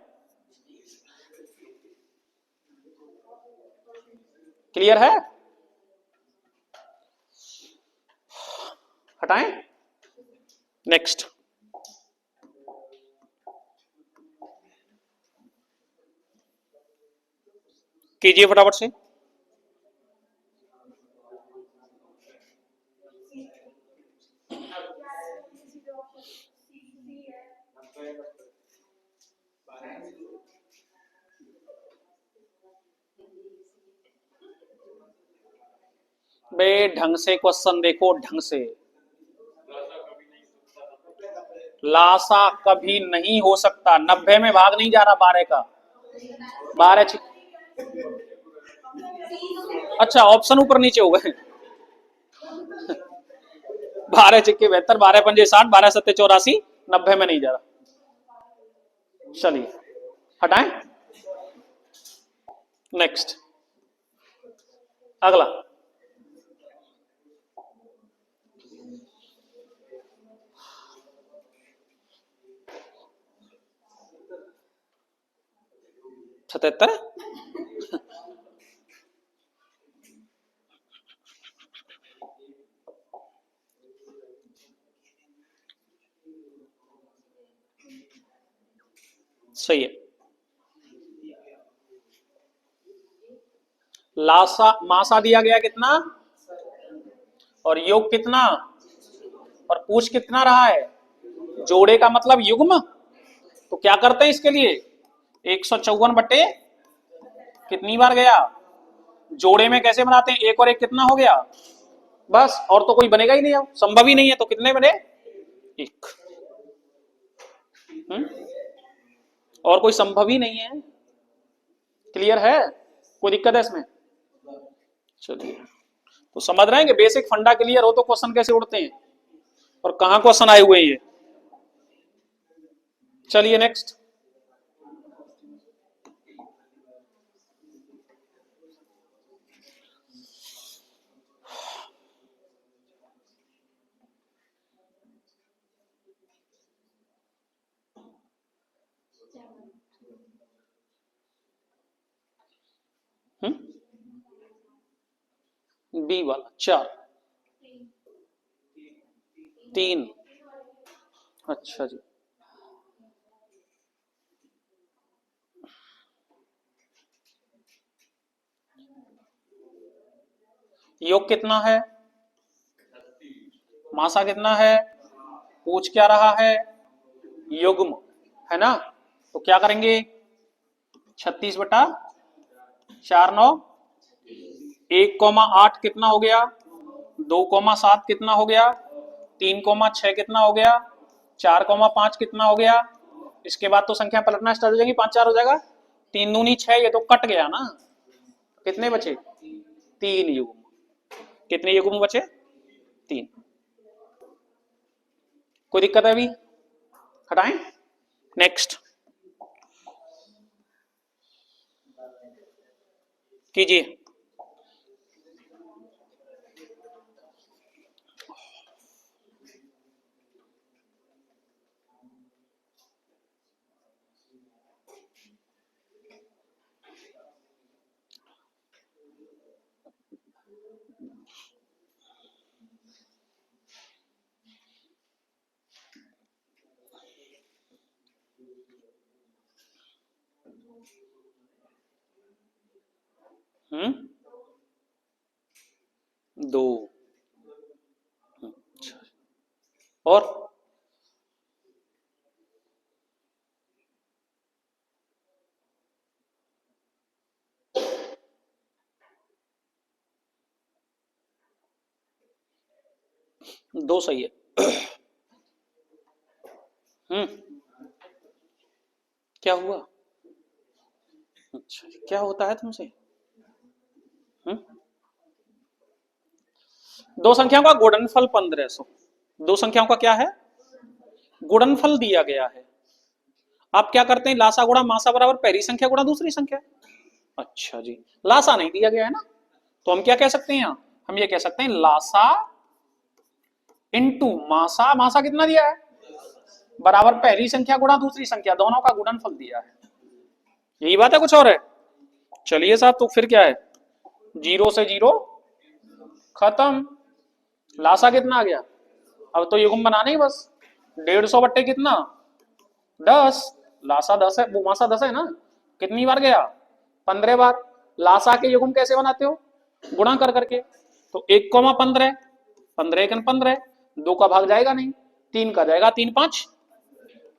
क्लियर है? हटाएं, नेक्स्ट। कीजिए फटाफट से। बे ढंग से क्वेश्चन देखो, ढंग से। लासा कभी नहीं हो सकता, 90 में भाग नहीं जा रहा 12 का। 12 अच्छा ऑप्शन ऊपर नीचे हो गए। 12×6 = 72, 12×5 = 60, 12×7 = 84, 90 में नहीं जा रहा। चलिए हटाएं, नेक्स्ट, अगला। सतहत्तर, सही है। लासा मासा दिया गया कितना, और योग कितना, और पूछ कितना रहा है, जोड़े का मतलब युग्म। तो क्या करते हैं इसके लिए, 154 बटे कितनी बार गया, जोड़े में कैसे बनाते हैं, एक और एक कितना हो गया, बस, और तो कोई बनेगा ही नहीं, अब संभव ही नहीं है, तो कितने बने, एक। और कोई संभव ही नहीं है। क्लियर है, कोई दिक्कत है इसमें? चलिए, तो समझ रहे हैं कि बेसिक फंडा क्लियर हो तो क्वेश्चन कैसे उड़ते हैं और कहां क्वेश्चन आए हुए हैं ये। चलिए नेक्स्ट। बी वाला 4, 3, अच्छा जी। योग कितना है, मासा कितना है, पूछ क्या रहा है, युग्म, है ना। तो क्या करेंगे, 36/4, 1,8 कितना हो गया, 2,7 कितना हो गया, 3,6 कितना हो गया, 4,5 कितना हो गया। इसके बाद तो संख्या पलटना स्टार्ट हो जाएगी, 5×4 हो जाएगा, 3×2 = 6, ये तो कट गया ना। कितने बचे, 3 युग्म। कितने युग्म बचे, 3। कोई दिक्कत है अभी, हटाएं, नेक्स्ट कीजिए। हम्म, 2, और दो सही है। क्या हुआ? अच्छा, क्या होता है तुमसे? हम्म दो संख्याओं का गुणनफल 1500। दो संख्याओं का क्या है? गुणनफल दिया गया है। आप क्या करते हैं? लासा गुणा मासा बराबर पहली संख्या गुणा दूसरी संख्या। अच्छा जी, लासा नहीं दिया गया है ना, तो हम क्या कह सकते हैं यहाँ? हम ये कह सकते हैं लासा इंटू मासा। मासा कितना दिया है? बराबर पहली संख्या गुणा दूसरी संख्या, दोनों का गुणनफल दिया है। यही बात है, कुछ और है? चलिए साहब, तो फिर क्या है? जीरो से जीरो खत्म। लासा कितना आ गया? अब तो युग्म बनाने ही बस। 150 बट्टे कितना? 10। लासा 10 है, वो मासा 10 है ना। कितनी बार गया? 15 बार। लासा के युग्म कैसे बनाते हो? गुणा कर करके। तो 1,15, 15 1 15, 2 का भाग जाएगा नहीं, 3 का जाएगा, 3 5।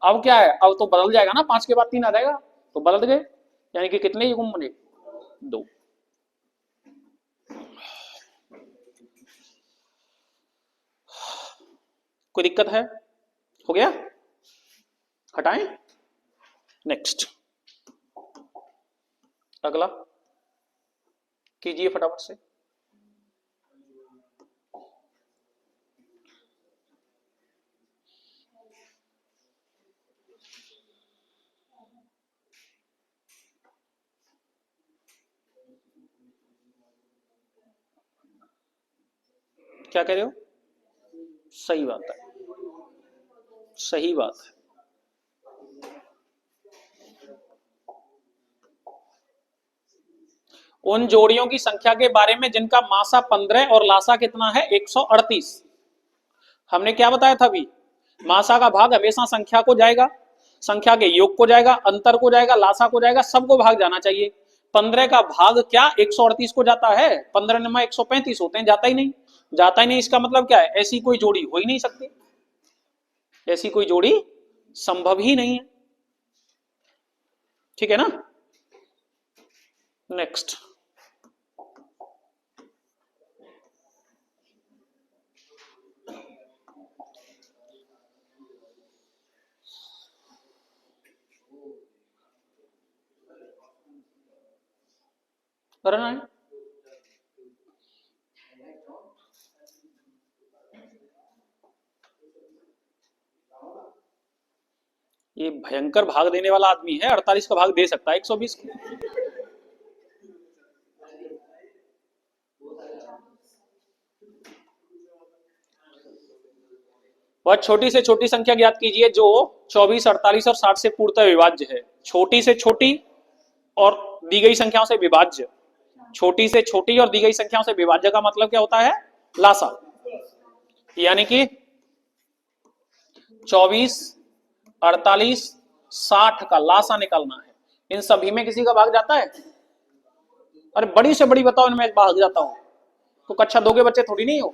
अब क्या है? अब तो बदल जाएगा ना, 5 के बाद 3 आ जाएगा, तो बदल गए। यानी कि कितने युग्म बने? 2। कोई दिक्कत है? हो गया? हटाएं? नेक्स्ट, अगला कीजिए फटाफट से। क्या कह रहे हो? सही बात है, सही बात है। उन जोड़ियों की संख्या के बारे में जिनका मासा 15 और लासा कितना है? 138। हमने क्या बताया था अभी? मासा का भाग हमेशा संख्या को जाएगा, संख्या के योग को जाएगा, अंतर को जाएगा, लासा को जाएगा, सबको भाग जाना चाहिए। 15 का भाग क्या 138 को जाता है? 15 नमा 135 होते हैं, जाता ही नहीं। जाता ही नहीं, इसका मतलब क्या है? ऐसी कोई जोड़ी हो ही नहीं सकती, ऐसी कोई जोड़ी संभव ही नहीं है। ठीक है ना? नेक्स्ट, करना है। ये भयंकर भाग देने वाला आदमी है, 48 का भाग दे सकता है 120 को। वह छोटी से छोटी संख्या ज्ञात कीजिए जो 24, 48 और 60 से पूर्णतः विभाज्य है। छोटी से छोटी और दी गई संख्याओं से विभाज्य। छोटी से छोटी और दी गई संख्याओं से विभाज्य का मतलब क्या होता है? लासा। यानी कि 24, 48, 60 का लासा निकालना है। इन सभी में किसी का भाग जाता है? अरे बड़ी से बड़ी बताओ, इनमें भाग जाता हूं तो कक्षा 2 के बच्चे थोड़ी नहीं हो।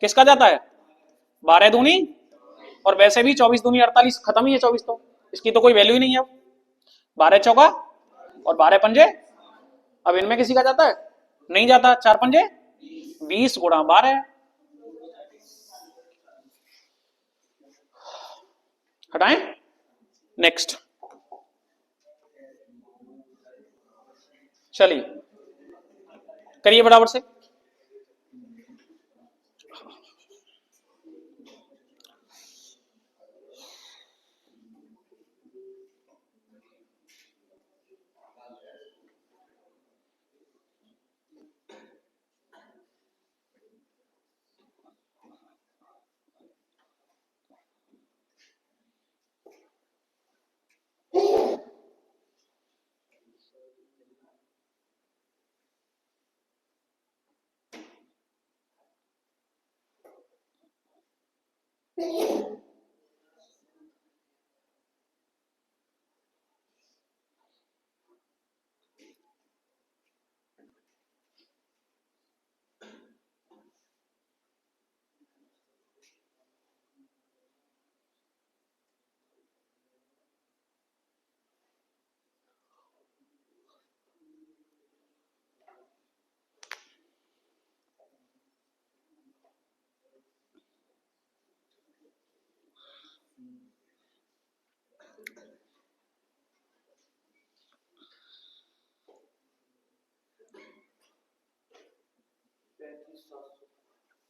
किसका जाता है? 12 दूनी, और वैसे भी 24 दूनी 48, खत्म ही है 24, तो इसकी तो कोई वैल्यू ही नहीं है अब। 12 चौका और 12 पंजे, अब इनमें किसी का जाता है? नहीं जाता। 4 पंजे 20 गुणा 12। हटाएं? नेक्स्ट, चलिए करिए बराबर से।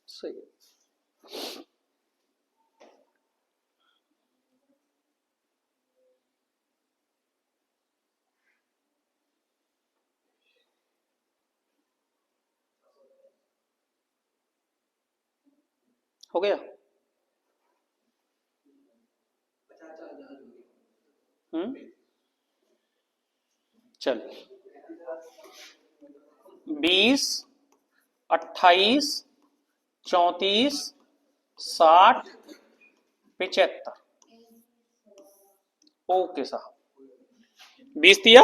सही है। हो गया। चल 20, 28, 34, 60, 75। ओके साहब 20 दिया,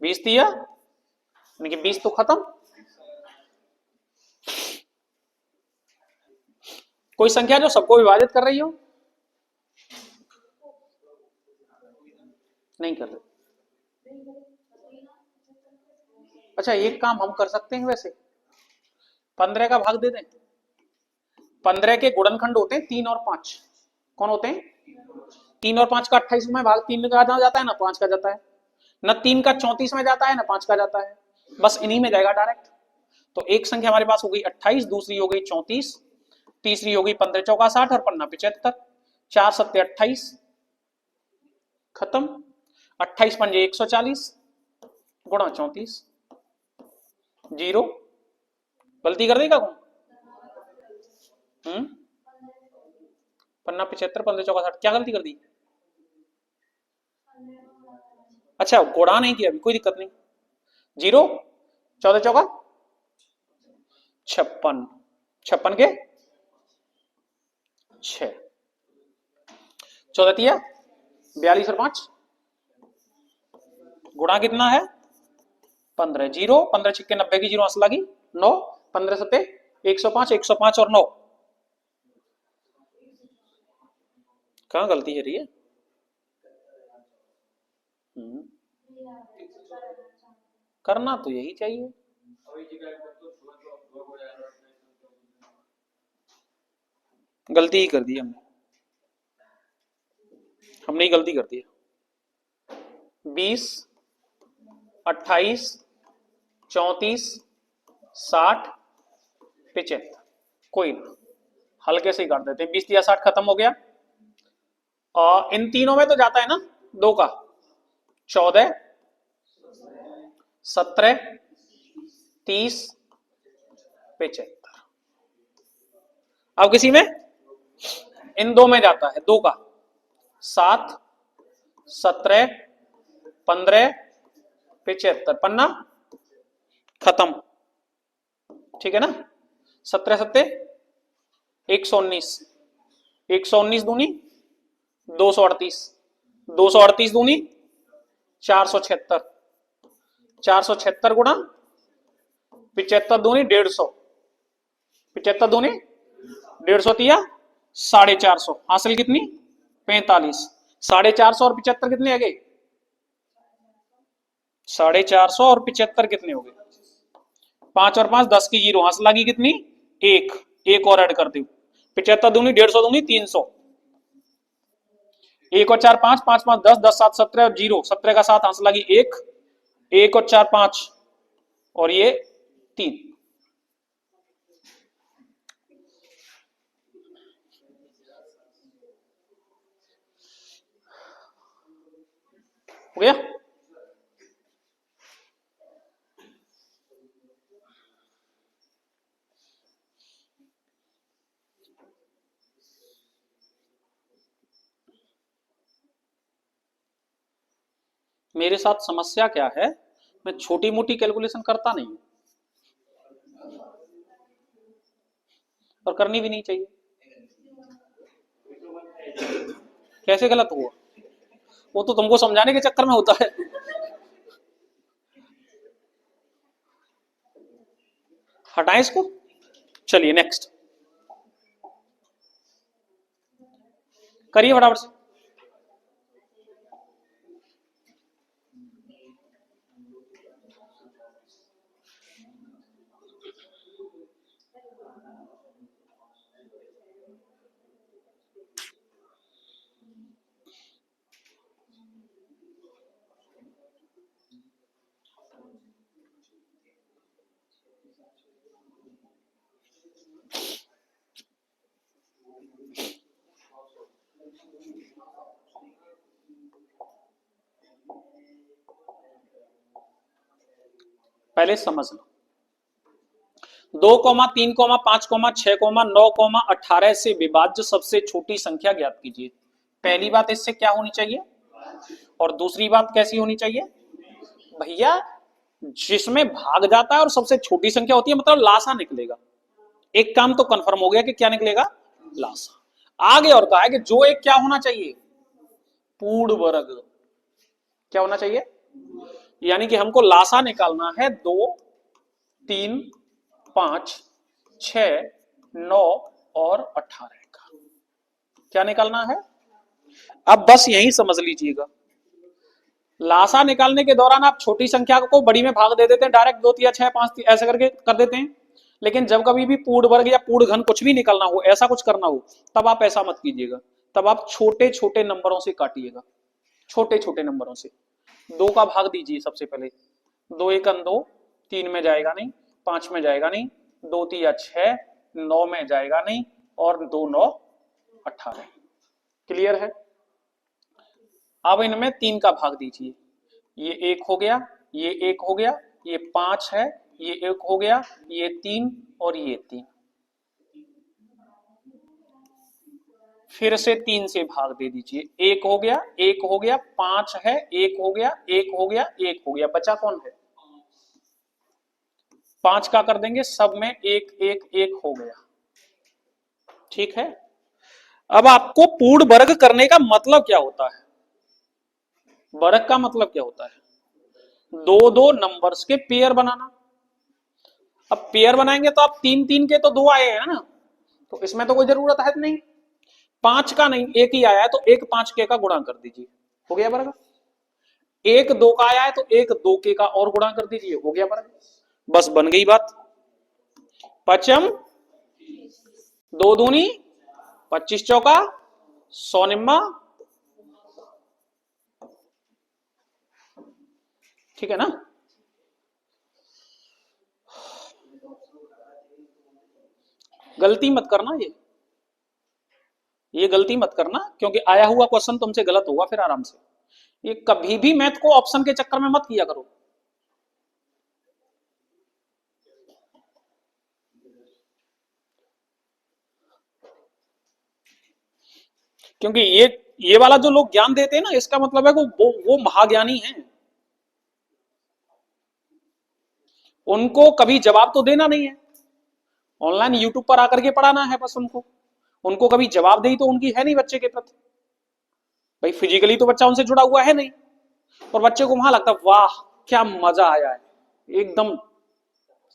20 दिया, यानी कि 20 तो खत्म। कोई संख्या जो सबको विभाजित कर रही हो? नहीं कर रही। अच्छा एक काम हम कर सकते हैं वैसे, 15 का भाग दे दें। 15 के गुणनखंड होते हैं 3 और 5। कौन होते हैं? 3 और 5 का 28 में भाग 3 का जाता है ना 5 का जाता है, न 3 का 34 में जाता है ना 5 का जाता है, बस इन्हीं में जाएगा डायरेक्ट। तो एक संख्या हमारे पास हो गई 28, दूसरी हो गई 34, तीसरी हो गई 15 चौका 60 और 15 75। 4 सत्ते 28, खत्म। 28 पंजे 140 गुणा 34, जीरो। गलती कर देगा कौन? 15 75 15 चौका 60, क्या गलती कर दी? अच्छा गुणा नहीं किया अभी, कोई दिक्कत नहीं। जीरो, 14 चौका 56, 56 के 6, 14 तिया 42 और 5 गुणा कितना है 15, जीरो 15 छिक्के 90 की जीरो असला की 9, 15 सत्ते 105, 105 और 9। कहाँ गलती है रही है? करना तो यही चाहिए। गलती ही कर दी हमने, हमने ही गलती कर दी। 20, 28, 34, 60, 75, कोई ना, हल्के से ही कर देते हैं। 20 या 60 खत्म हो गया। और इन तीनों में तो जाता है ना दो का, 14, 17, 30, 75। अब किसी में, इन दो में जाता है दो का, 7, 17, 15, 75, पन्ना खत्म। ठीक है ना? 17 सत्ते 119, 119 दूनी 238, 238 दूनी 476, 476 गुणा 75 दूनी 150, 75 दूनी 150 तिया 450, हासिल कितनी 45। 450 और 75 कितने आ गए? 450 और 75 कितने हो गए? 5 और 5 10 की जीरो, हासिल लगी कितनी? एक, एक और ऐड कर दो। 75 दूनी 150 दूनी 300, एक और 4 5, 5 5 10, 10 7 17 और जीरो 17 का 7, हासिल लगी एक, एक और 4 5 और ये 3। हो गया? मेरे साथ समस्या क्या है, मैं छोटी मोटी कैलकुलेशन करता नहीं और करनी भी नहीं चाहिए। कैसे गलत हुआ? वो तो तुमको समझाने के चक्कर में होता है। हटाएं इसको। चलिए नेक्स्ट करिए फटाफट से। पहले समझ लो। 2,3,5,6,9,18 से विभाज्य सबसे छोटी संख्या ज्ञात कीजिए। पहली बात इससे क्या होनी चाहिए, और दूसरी बात कैसी होनी चाहिए भैया, जिसमें भाग जाता है और सबसे छोटी संख्या होती है, मतलब लासा निकलेगा। एक काम तो कंफर्म हो गया कि क्या निकलेगा, लासा। आगे और कहा है कि जो एक क्या होना चाहिए, पूर्ण वर्ग। क्या होना चाहिए, यानी कि हमको लासा निकालना है 2, 3, 5, 6, 9 और 18 का। क्या निकालना है, अब बस यही समझ लीजिएगा। लासा निकालने के दौरान आप छोटी संख्या को बड़ी में भाग दे देते हैं, डायरेक्ट 2 या 6, 5 ऐसे करके कर देते हैं। लेकिन जब कभी भी पूर्ण वर्ग या पूर्ण घन कुछ भी निकलना हो, ऐसा कुछ करना हो, तब आप ऐसा मत कीजिएगा। तब आप छोटे छोटे नंबरों से काटिएगा, छोटे छोटे नंबरों से। 2 का भाग दीजिए सबसे पहले। 2 1 2, 3 में जाएगा नहीं, 5 में जाएगा नहीं, 2 3 6, 9 में जाएगा नहीं, और 2 9 18। क्लियर है। अब इनमें 3 का भाग दीजिए। ये 1 हो गया, ये 1 हो गया, ये 5 है, ये 1 हो गया, ये 3 और ये 3। फिर से 3 से भाग दे दीजिए। 1 हो गया, 1 हो गया, 5 है, 1 हो गया, 1 हो गया, 1 हो गया, बचा कौन है, 5 का कर देंगे, सब में 1 1 1 हो गया। ठीक है। अब आपको पूर्ण वर्ग करने का मतलब क्या होता है, वर्ग का मतलब क्या होता है, दो दो नंबर्स के पेयर बनाना। अब पेयर बनाएंगे तो आप 3 3 के तो 2 आए हैं ना, तो इसमें तो कोई जरूरत है नहीं। 5 का नहीं, एक ही आया है, तो 1 5 के का गुणा कर दीजिए, हो गया वर्ग। 1 2 का आया है, तो 1 2 के का और गुणा कर दीजिए, हो गया वर्ग। बस बन गई बात। पचम 2 दूनी 25 चौका 100 निम्मा। ठीक है ना। गलती मत करना, ये गलती मत करना, क्योंकि आया हुआ क्वेश्चन तुमसे गलत होगा फिर आराम से। ये कभी भी मैथ को ऑप्शन के चक्कर में मत किया करो। क्योंकि ये वाला जो लोग ज्ञान देते हैं ना, इसका मतलब है वो महाज्ञानी हैं। उनको कभी जवाब तो देना नहीं है, ऑनलाइन यूट्यूब पर आकर के पढ़ाना है बस उनको। उनको कभी जवाब दे तो उनकी है नहीं बच्चे के प्रति। भाई फिजिकली तो बच्चा उनसे जुड़ा हुआ है नहीं, और बच्चे को वहां लगता वाह क्या मजा आया है, एकदम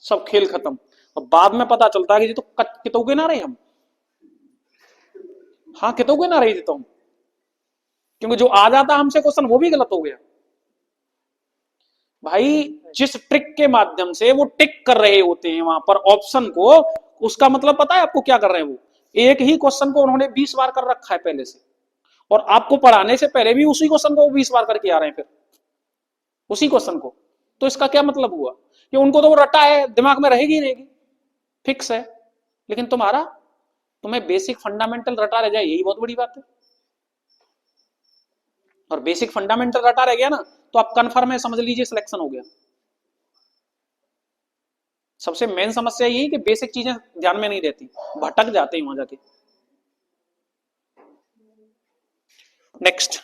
सब खेल खत्म। और बाद में पता चलता है कि जी तो कितोगे ना रहे हम, हाँ कितोगे ना रही थी तुम, क्योंकि जो आ जाता हमसे क्वेश्चन वो भी गलत हो गया। भाई जिस ट्रिक के माध्यम से वो टिक कर रहे होते हैं वहां पर ऑप्शन को, उसका मतलब पता है आपको क्या कर रहे हैं वो, एक ही क्वेश्चन को उन्होंने 20 बार कर रखा है पहले से, और आपको पढ़ाने से पहले भी उसी क्वेश्चन को 20 बार करके आ रहे हैं फिर उसी क्वेश्चन को। तो इसका क्या मतलब हुआ कि उनको तो वो रटा है, दिमाग में रहेगी रहेगी, फिक्स है। लेकिन तुम्हें बेसिक फंडामेंटल रटा रह जाए, यही बहुत बड़ी बात है। और बेसिक फंडामेंटल रटा रह गया ना, तो आप कन्फर्म है, समझ लीजिए सिलेक्शन हो गया। सबसे मेन समस्या यही कि बेसिक चीजें ध्यान में नहीं रहती, भटक जाते हैं वहां जाके। नेक्स्ट,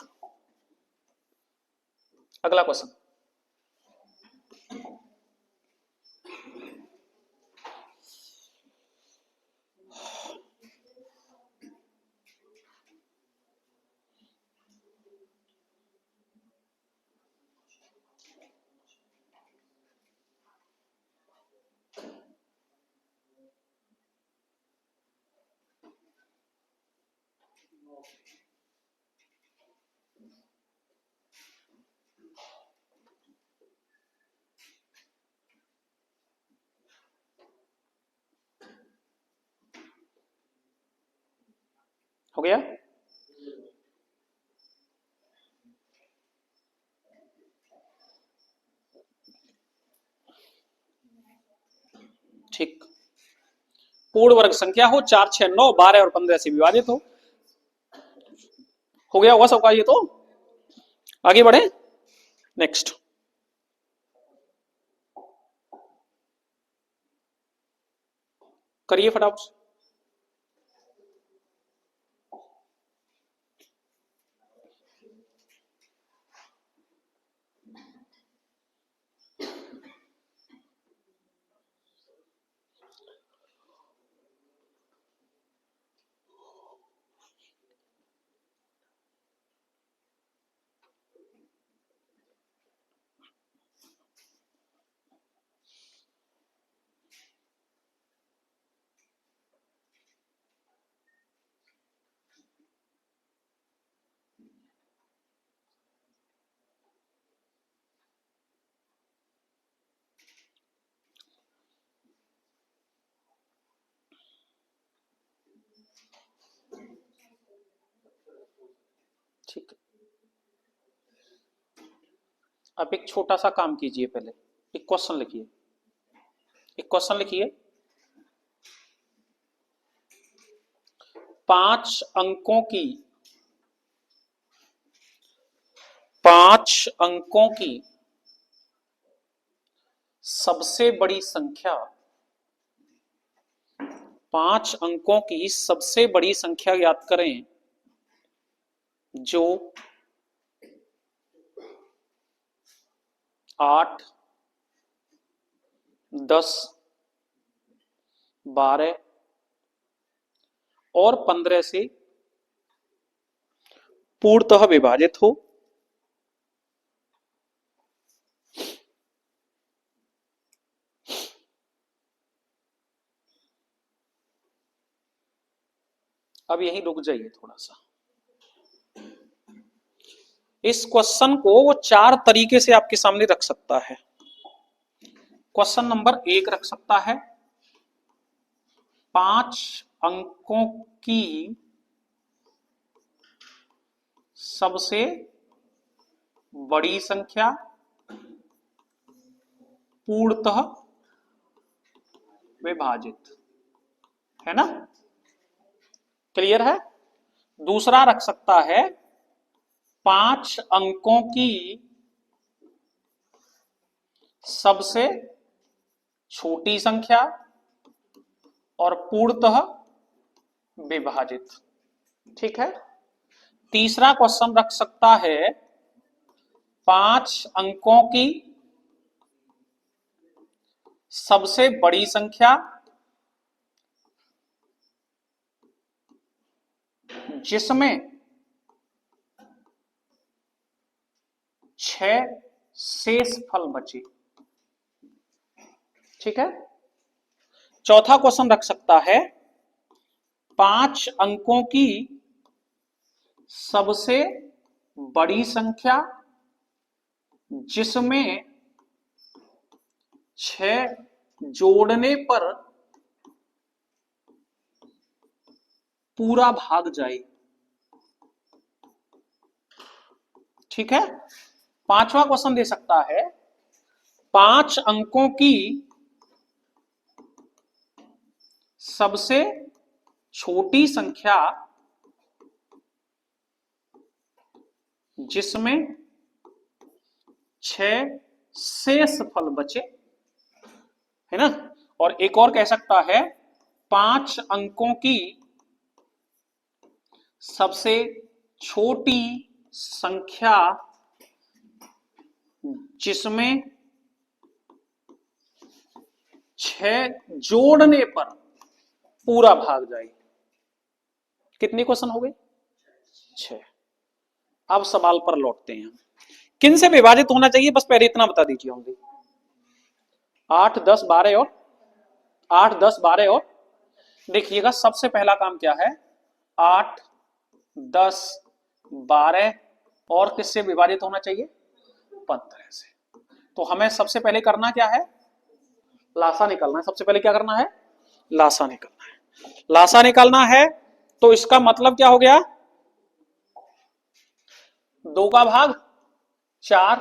अगला क्वेश्चन। हो गया। ठीक, पूर्ण वर्ग संख्या हो 4 6 9 12 और 15 से विभाजित हो गया होगा सबका ये तो। आगे बढ़े, नेक्स्ट। करिए फटाफट से। ठीक है, अब एक छोटा सा काम कीजिए, पहले एक क्वेश्चन लिखिए, एक क्वेश्चन लिखिए। 5 अंकों की 5 अंकों की सबसे बड़ी संख्या, 5 अंकों की सबसे बड़ी संख्या याद करें जो 8, 10, 12 और 15 से पूर्णतः विभाजित हो। अब यहीं रुक जाइए थोड़ा सा। इस क्वेश्चन को वो 4 तरीके से आपके सामने रख सकता है। क्वेश्चन नंबर 1 रख सकता है 5 अंकों की सबसे बड़ी संख्या पूर्णतः विभाजित, है ना, क्लियर है। दूसरा रख सकता है 5 अंकों की सबसे छोटी संख्या और पूर्णतः विभाजित, ठीक है। तीसरा क्वेश्चन रख सकता है 5 अंकों की सबसे बड़ी संख्या जिसमें 6 शेष फल बचे, ठीक है। चौथा क्वेश्चन रख सकता है 5 अंकों की सबसे बड़ी संख्या जिसमें 6 जोड़ने पर पूरा भाग जाए, ठीक है। पांचवा क्वेश्चन दे सकता है 5 अंकों की सबसे छोटी संख्या जिसमें 6 शेष फल बचे, है ना। और एक और कह सकता है 5 अंकों की सबसे छोटी संख्या जिसमें 6 जोड़ने पर पूरा भाग जाए। कितने क्वेश्चन हो गए? 6। अब सवाल पर लौटते हैं। किन से विभाजित होना चाहिए, बस पहले इतना बता दीजिए होंगे। 8, 10, 12 और 8, 10, 12 और देखिएगा सबसे पहला काम क्या है, 8, 10, 12 और किससे विभाजित होना चाहिए? 15 से। तो हमें सबसे पहले करना क्या है? लासा निकालना है। सबसे पहले क्या करना है? लासा निकालना है। लासा निकालना है तो इसका मतलब क्या हो गया? 2 का भाग 4,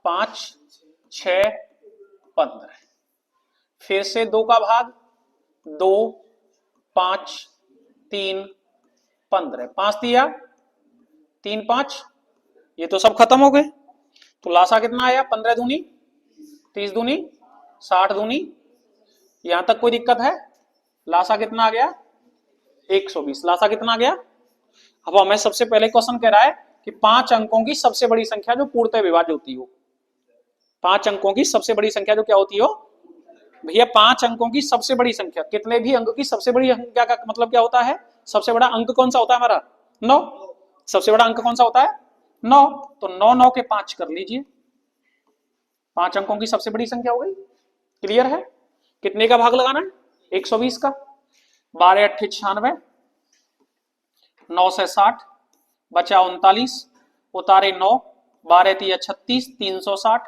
5, 6, 15। फिर से 2 का भाग 2, 5, 3, 15। 5 दिया, 3, 5, ये तो सब खत्म हो गए। तो लासा कितना आया? 15 दूनी 30 दूनी 60 दूनी। यहां तक कोई दिक्कत है? लासा कितना आ गया 120, लासा कितना आ गया। अब हमें सबसे पहले क्वेश्चन कह रहा है कि 5 अंकों की सबसे बड़ी संख्या जो पूर्णतः विभाज्य होती हो, 5 अंकों की सबसे बड़ी संख्या जो क्या होती हो भैया, 5 अंकों की सबसे बड़ी संख्या, कितने भी अंक की सबसे बड़ी संख्या का मतलब क्या होता है, सबसे बड़ा अंक कौन सा होता है हमारा 9, सबसे बड़ा अंक कौन सा होता है 9, तो 9 9 के 5 कर लीजिए, 5 अंकों की सबसे बड़ी संख्या हो गई। क्लियर है, कितने का भाग लगाना है 120 का, 12 8 96, 9 से 60 बचा 39, उतारे 9, 12 3 36, 360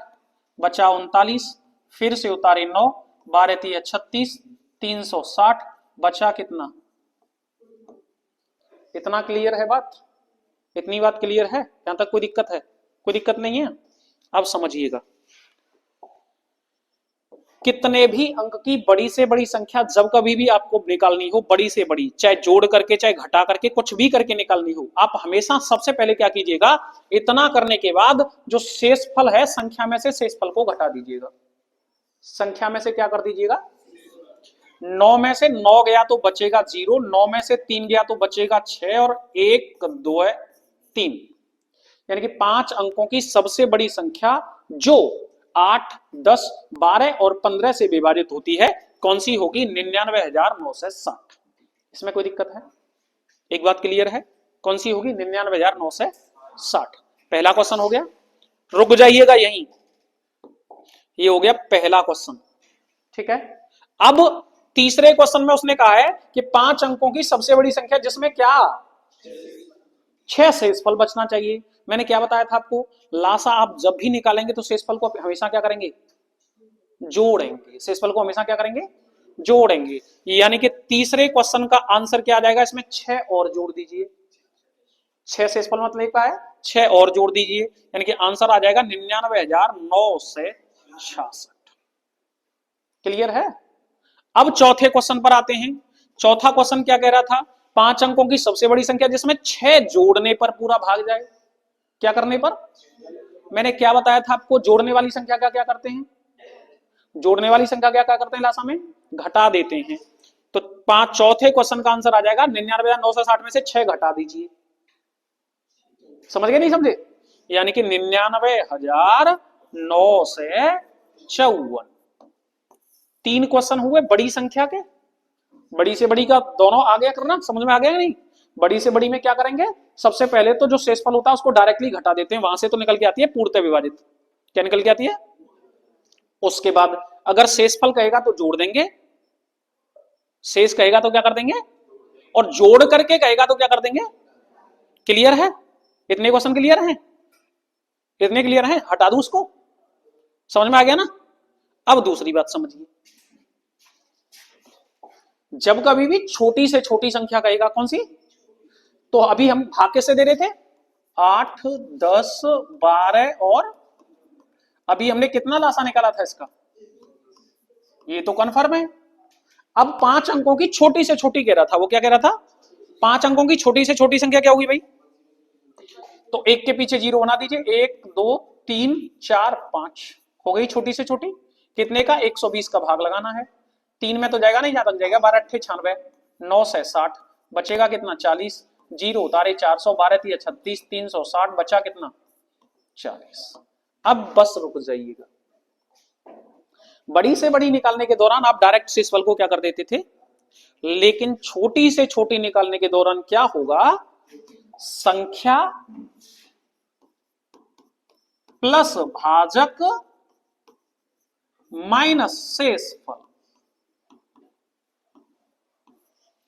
बचा 39, फिर से उतारे 9, 12 3 36, 360 बचा कितना, इतना क्लियर है बात, इतनी बात क्लियर है, यहां तक कोई दिक्कत है, कोई दिक्कत नहीं है। अब समझिएगा, कितने भी अंक की बड़ी से बड़ी संख्या जब कभी भी आपको निकालनी हो, बड़ी से बड़ी, चाहे जोड़ करके चाहे घटा करके कुछ भी करके निकालनी हो, आप हमेशा सबसे पहले क्या कीजिएगा, इतना करने के बाद जो शेषफल है संख्या में से शेषफल को घटा दीजिएगा, संख्या में से क्या कर दीजिएगा, 9 में से 9 गया तो बचेगा 0, 9 में से 3 गया तो बचेगा 6 और 1 2 3, यानी कि 5 अंकों की सबसे बड़ी संख्या जो 8 10 12 और 15 से विभाजित होती है कौन सी होगी, 99,960। इसमें कोई दिक्कत है, एक बात क्लियर है, कौन सी होगी 99,960। पहला क्वेश्चन हो गया, रुक जाइएगा यहीं, ये हो गया पहला क्वेश्चन, ठीक है। अब तीसरे क्वेश्चन में उसने कहा है कि 5 अंकों की सबसे बड़ी संख्या जिसमें क्या 6 शेषफल बचना चाहिए। मैंने क्या बताया था आपको, लासा आप जब भी निकालेंगे तो शेषफल को हमेशा क्या करेंगे, जोड़ेंगे, शेषफल को हमेशा क्या करेंगे, जोड़ेंगे, यानी कि तीसरे क्वेश्चन का आंसर क्या आ जाएगा, इसमें 6 और जोड़ दीजिए, 6 शेषफल मतलब क्या है 6 और जोड़ दीजिए, यानी कि आंसर आ जाएगा 99,966। क्लियर है। अब चौथे क्वेश्चन पर आते हैं, चौथा क्वेश्चन क्या कह रहा था, 5 अंकों की सबसे बड़ी संख्या जिसमें 6 जोड़ने पर पूरा भाग जाए, क्या करने पर, मैंने क्या बताया था आपको, जोड़ने वाली संख्या का क्या करते हैं, जोड़ने वाली संख्या क्या करते हैं लासा में घटा देते हैं, तो चौथे क्वेश्चन का आंसर आ जाएगा 99,960 में से 6 घटा दीजिए, समझ गए नहीं समझे, यानी कि 99,954। 3 क्वेश्चन हुए बड़ी संख्या के, बड़ी से बड़ी का दोनों आ गया करना, समझ में आ गया नहीं, बड़ी से बड़ी में क्या करेंगे, सबसे पहले तो जो शेषफल होता है उसको डायरेक्टली घटा देते हैं, वहां से तो निकल के आती है पूर्णतः विभाजित, क्या निकल के आती है, उसके बाद अगर शेषफल कहेगा तो जोड़ देंगे, शेष कहेगा तो क्या कर देंगे, और जोड़ करके कहेगा तो क्या कर देंगे। क्लियर है, इतने क्वेश्चन क्लियर हैं, इतने क्लियर हैं, हटा दूं उसको, समझ में आ गया ना। अब दूसरी बात समझिए, जब कभी भी छोटी से छोटी संख्या कहेगा कौन सी, तो अभी हम भाग कैसे दे रहे थे 8 10 12 और अभी हमने कितना लासा निकाला था इसका, ये तो कन्फर्म है। अब 5 अंकों की छोटी से छोटी कह रहा था, वो क्या कह रहा था, 5 अंकों की छोटी से छोटी संख्या क्या होगी भाई, तो 1 के पीछे 0 बना दीजिए, 1 2 3 4 5 हो गई छोटी से छोटी, कितने का 120 का भाग लगाना है, 3 में तो जाएगा नहीं, जहां तक जाएगा 12 8 96, 9 से 60 बचेगा कितना 40, 0 उतारे 400, 12 3 36, 360 बचा कितना 40। अब बस रुक जाइएगा, बड़ी से बड़ी निकालने के दौरान आप डायरेक्ट शेषफल को क्या कर देते थे, लेकिन छोटी से छोटी निकालने के दौरान क्या होगा, संख्या प्लस भाजक माइनस शेषफल,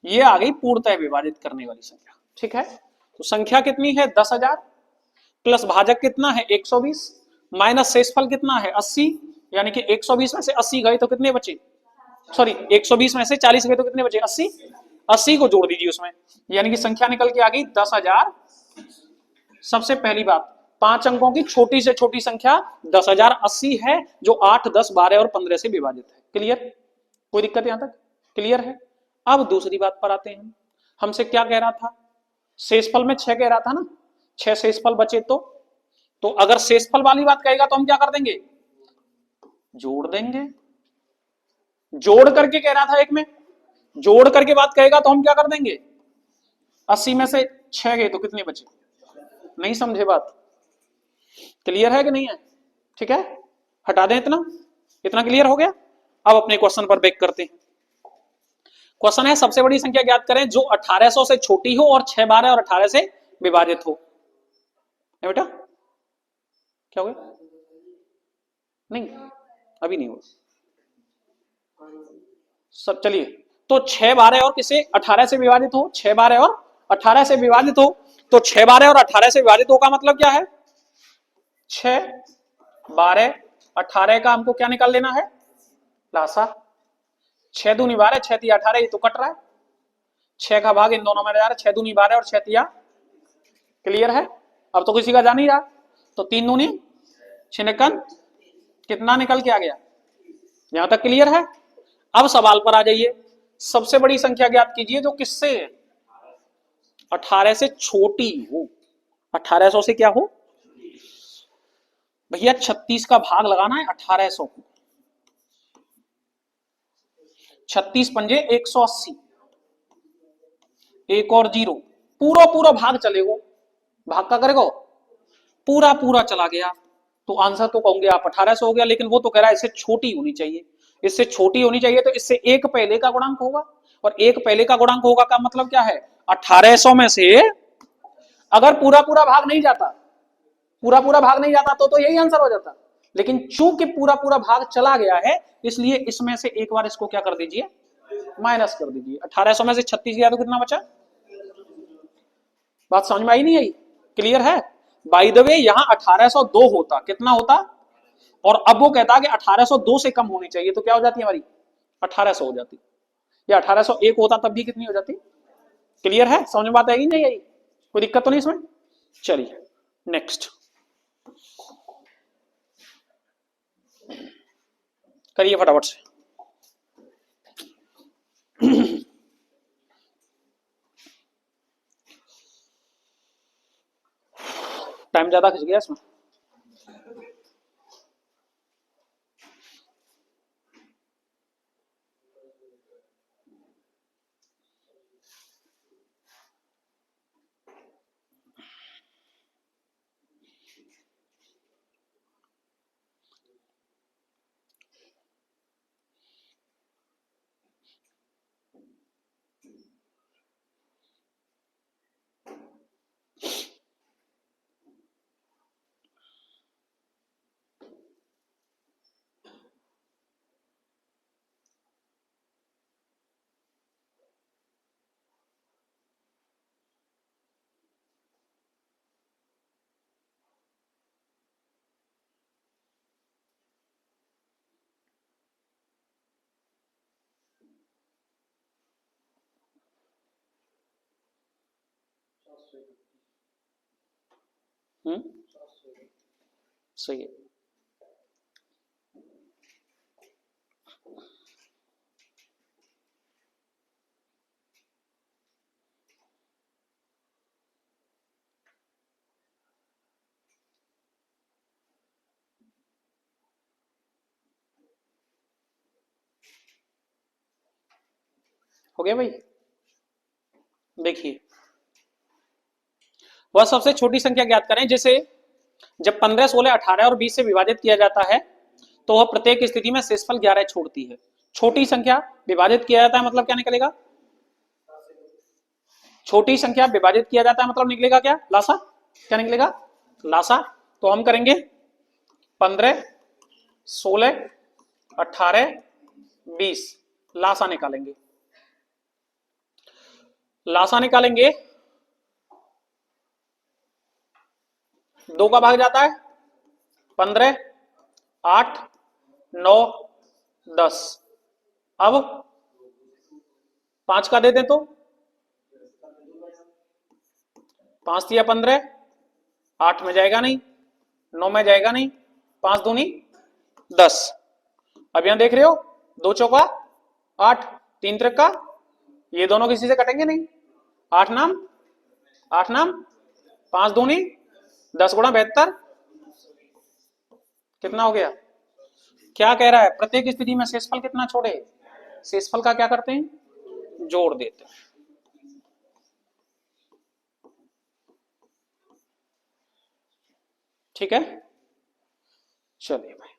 ये आ गई पूर्णतः विभाजित करने वाली संख्या, ठीक है। तो संख्या कितनी है 10,000, प्लस भाजक कितना है 120, माइनस शेषफल कितना है 80, यानी कि 120 में से 80 गए तो कितने बचे, सॉरी 120 में से 40 गए तो कितने बचे 80, 80 को जोड़ दीजिए उसमें, यानी कि संख्या निकल के आ गई 10,000। सबसे पहली बात, 5 अंकों की छोटी से छोटी संख्या 10,080 है, जो 8 10 12 और 15 से विभाजित है। क्लियर, कोई दिक्कत यहां तक क्लियर है। अब दूसरी बात पर आते हैं, हमसे क्या कह रहा था, शेषफल में 6 कह रहा था ना, 6 शेषफल बचे तो अगर शेषफल वाली बात कहेगा तो हम क्या कर देंगे, जोड़ देंगे, जोड़ करके कह रहा था एक में, जोड़ करके बात कहेगा तो हम क्या कर देंगे, 80 में से 6 गए तो कितने बचे, नहीं समझे बात, क्लियर है कि नहीं है, ठीक है, हटा दें इतना, इतना क्लियर हो गया। अब अपने क्वेश्चन पर बैक करते हैं। क्वेश्चन है सबसे बड़ी संख्या ज्ञात करें जो 1800 से छोटी हो और 6 12 और 18 से विभाजित हो। बेटा क्या हो गया, नहीं अभी नहीं हुआ सब, चलिए तो 6 12 और किसे 18 से विभाजित हो, 6 12 और 18 से विभाजित हो, तो 6 12 और 18 से विभाजित हो का मतलब क्या है, 6 12 18 का हमको क्या निकाल लेना है, लासा, 6 दूनी 12 6 तिया 18, ये तो कट रहा है, 6 का भाग इन दोनों में जा रहा है, 6 दूनी 12 और 6 तिया, क्लियर है, अब तो किसी का जा नहीं रहा, तो 3 दूनी 6 कितना निकल के आ गया, यहां तक क्लियर है। अब सवाल पर आ जाइए, सबसे बड़ी संख्या ज्ञात कीजिए जो किससे 18 से छोटी हो, 1800 से क्या हो भैया, 36 का भाग लगाना है 1800 को, 36 पंजे 180, एक और जीरो, पूरा पूरा भाग चलेगा, भाग का करेगा पूरा पूरा चला गया, तो आंसर तो कहोगे आप 1800 हो गया, लेकिन वो तो कह रहा है इससे छोटी होनी चाहिए, इससे छोटी होनी चाहिए, तो इससे एक पहले का गुणांक होगा, और एक पहले का गुणांक होगा का मतलब क्या है, 1800 में से अगर पूरा पूरा भाग नहीं जाता, पूरा पूरा भाग नहीं जाता तो यही आंसर हो जाता, लेकिन चूंकि पूरा पूरा भाग चला गया है, इसलिए इसमें से एक बार इसको क्या कर दीजिए, माइनस कर दीजिए, 1800 में से 36 गया तो कितना बचा, बात समझ में आई नहीं आई, क्लियर है। बाय द वे यहां 1802 होता, कितना होता, और अब वो कहता है कि 1802 से कम होनी चाहिए, तो क्या हो जाती है हमारी 1800 हो जाती, या 1801 होता तब भी कितनी हो जाती, क्लियर है, समझ में बात आएगी नहीं आई, कोई दिक्कत तो नहीं इसमें। चलिए नेक्स्ट करिए फटाफट से। टाइम ज्यादा खिंच गया इसमें, सही है। हो गया भाई, देखिए वह सबसे छोटी संख्या ज्ञात करें जिसे जब 15 16 18 और 20 से विभाजित किया जाता है तो वह प्रत्येक स्थिति में शेषफल 11 छोड़ती है। छोटी संख्या विभाजित किया जाता है मतलब क्या निकलेगा, छोटी संख्या विभाजित किया जाता है मतलब निकलेगा क्या, लासा, क्या निकलेगा लासा, तो हम करेंगे 15 16 18 20 लासा निकालेंगे, लासा निकालेंगे, 2 का भाग जाता है 15 8 9 10, अब 5 का दे दें तो 5 दिया 15, 8 में जाएगा नहीं, 9 में जाएगा नहीं, 5 दूनी 10, अब यहां देख रहे हो 2 चौका 8 3 त्रिका, ये दोनों किसी से कटेंगे नहीं, 8 नाम 5 दूनी 10 गुणा 72, कितना हो गया, क्या कह रहा है प्रत्येक स्थिति में शेषफल कितना छोड़े, शेषफल का क्या करते हैं जोड़ देते हैं। ठीक है, चलिए भाई।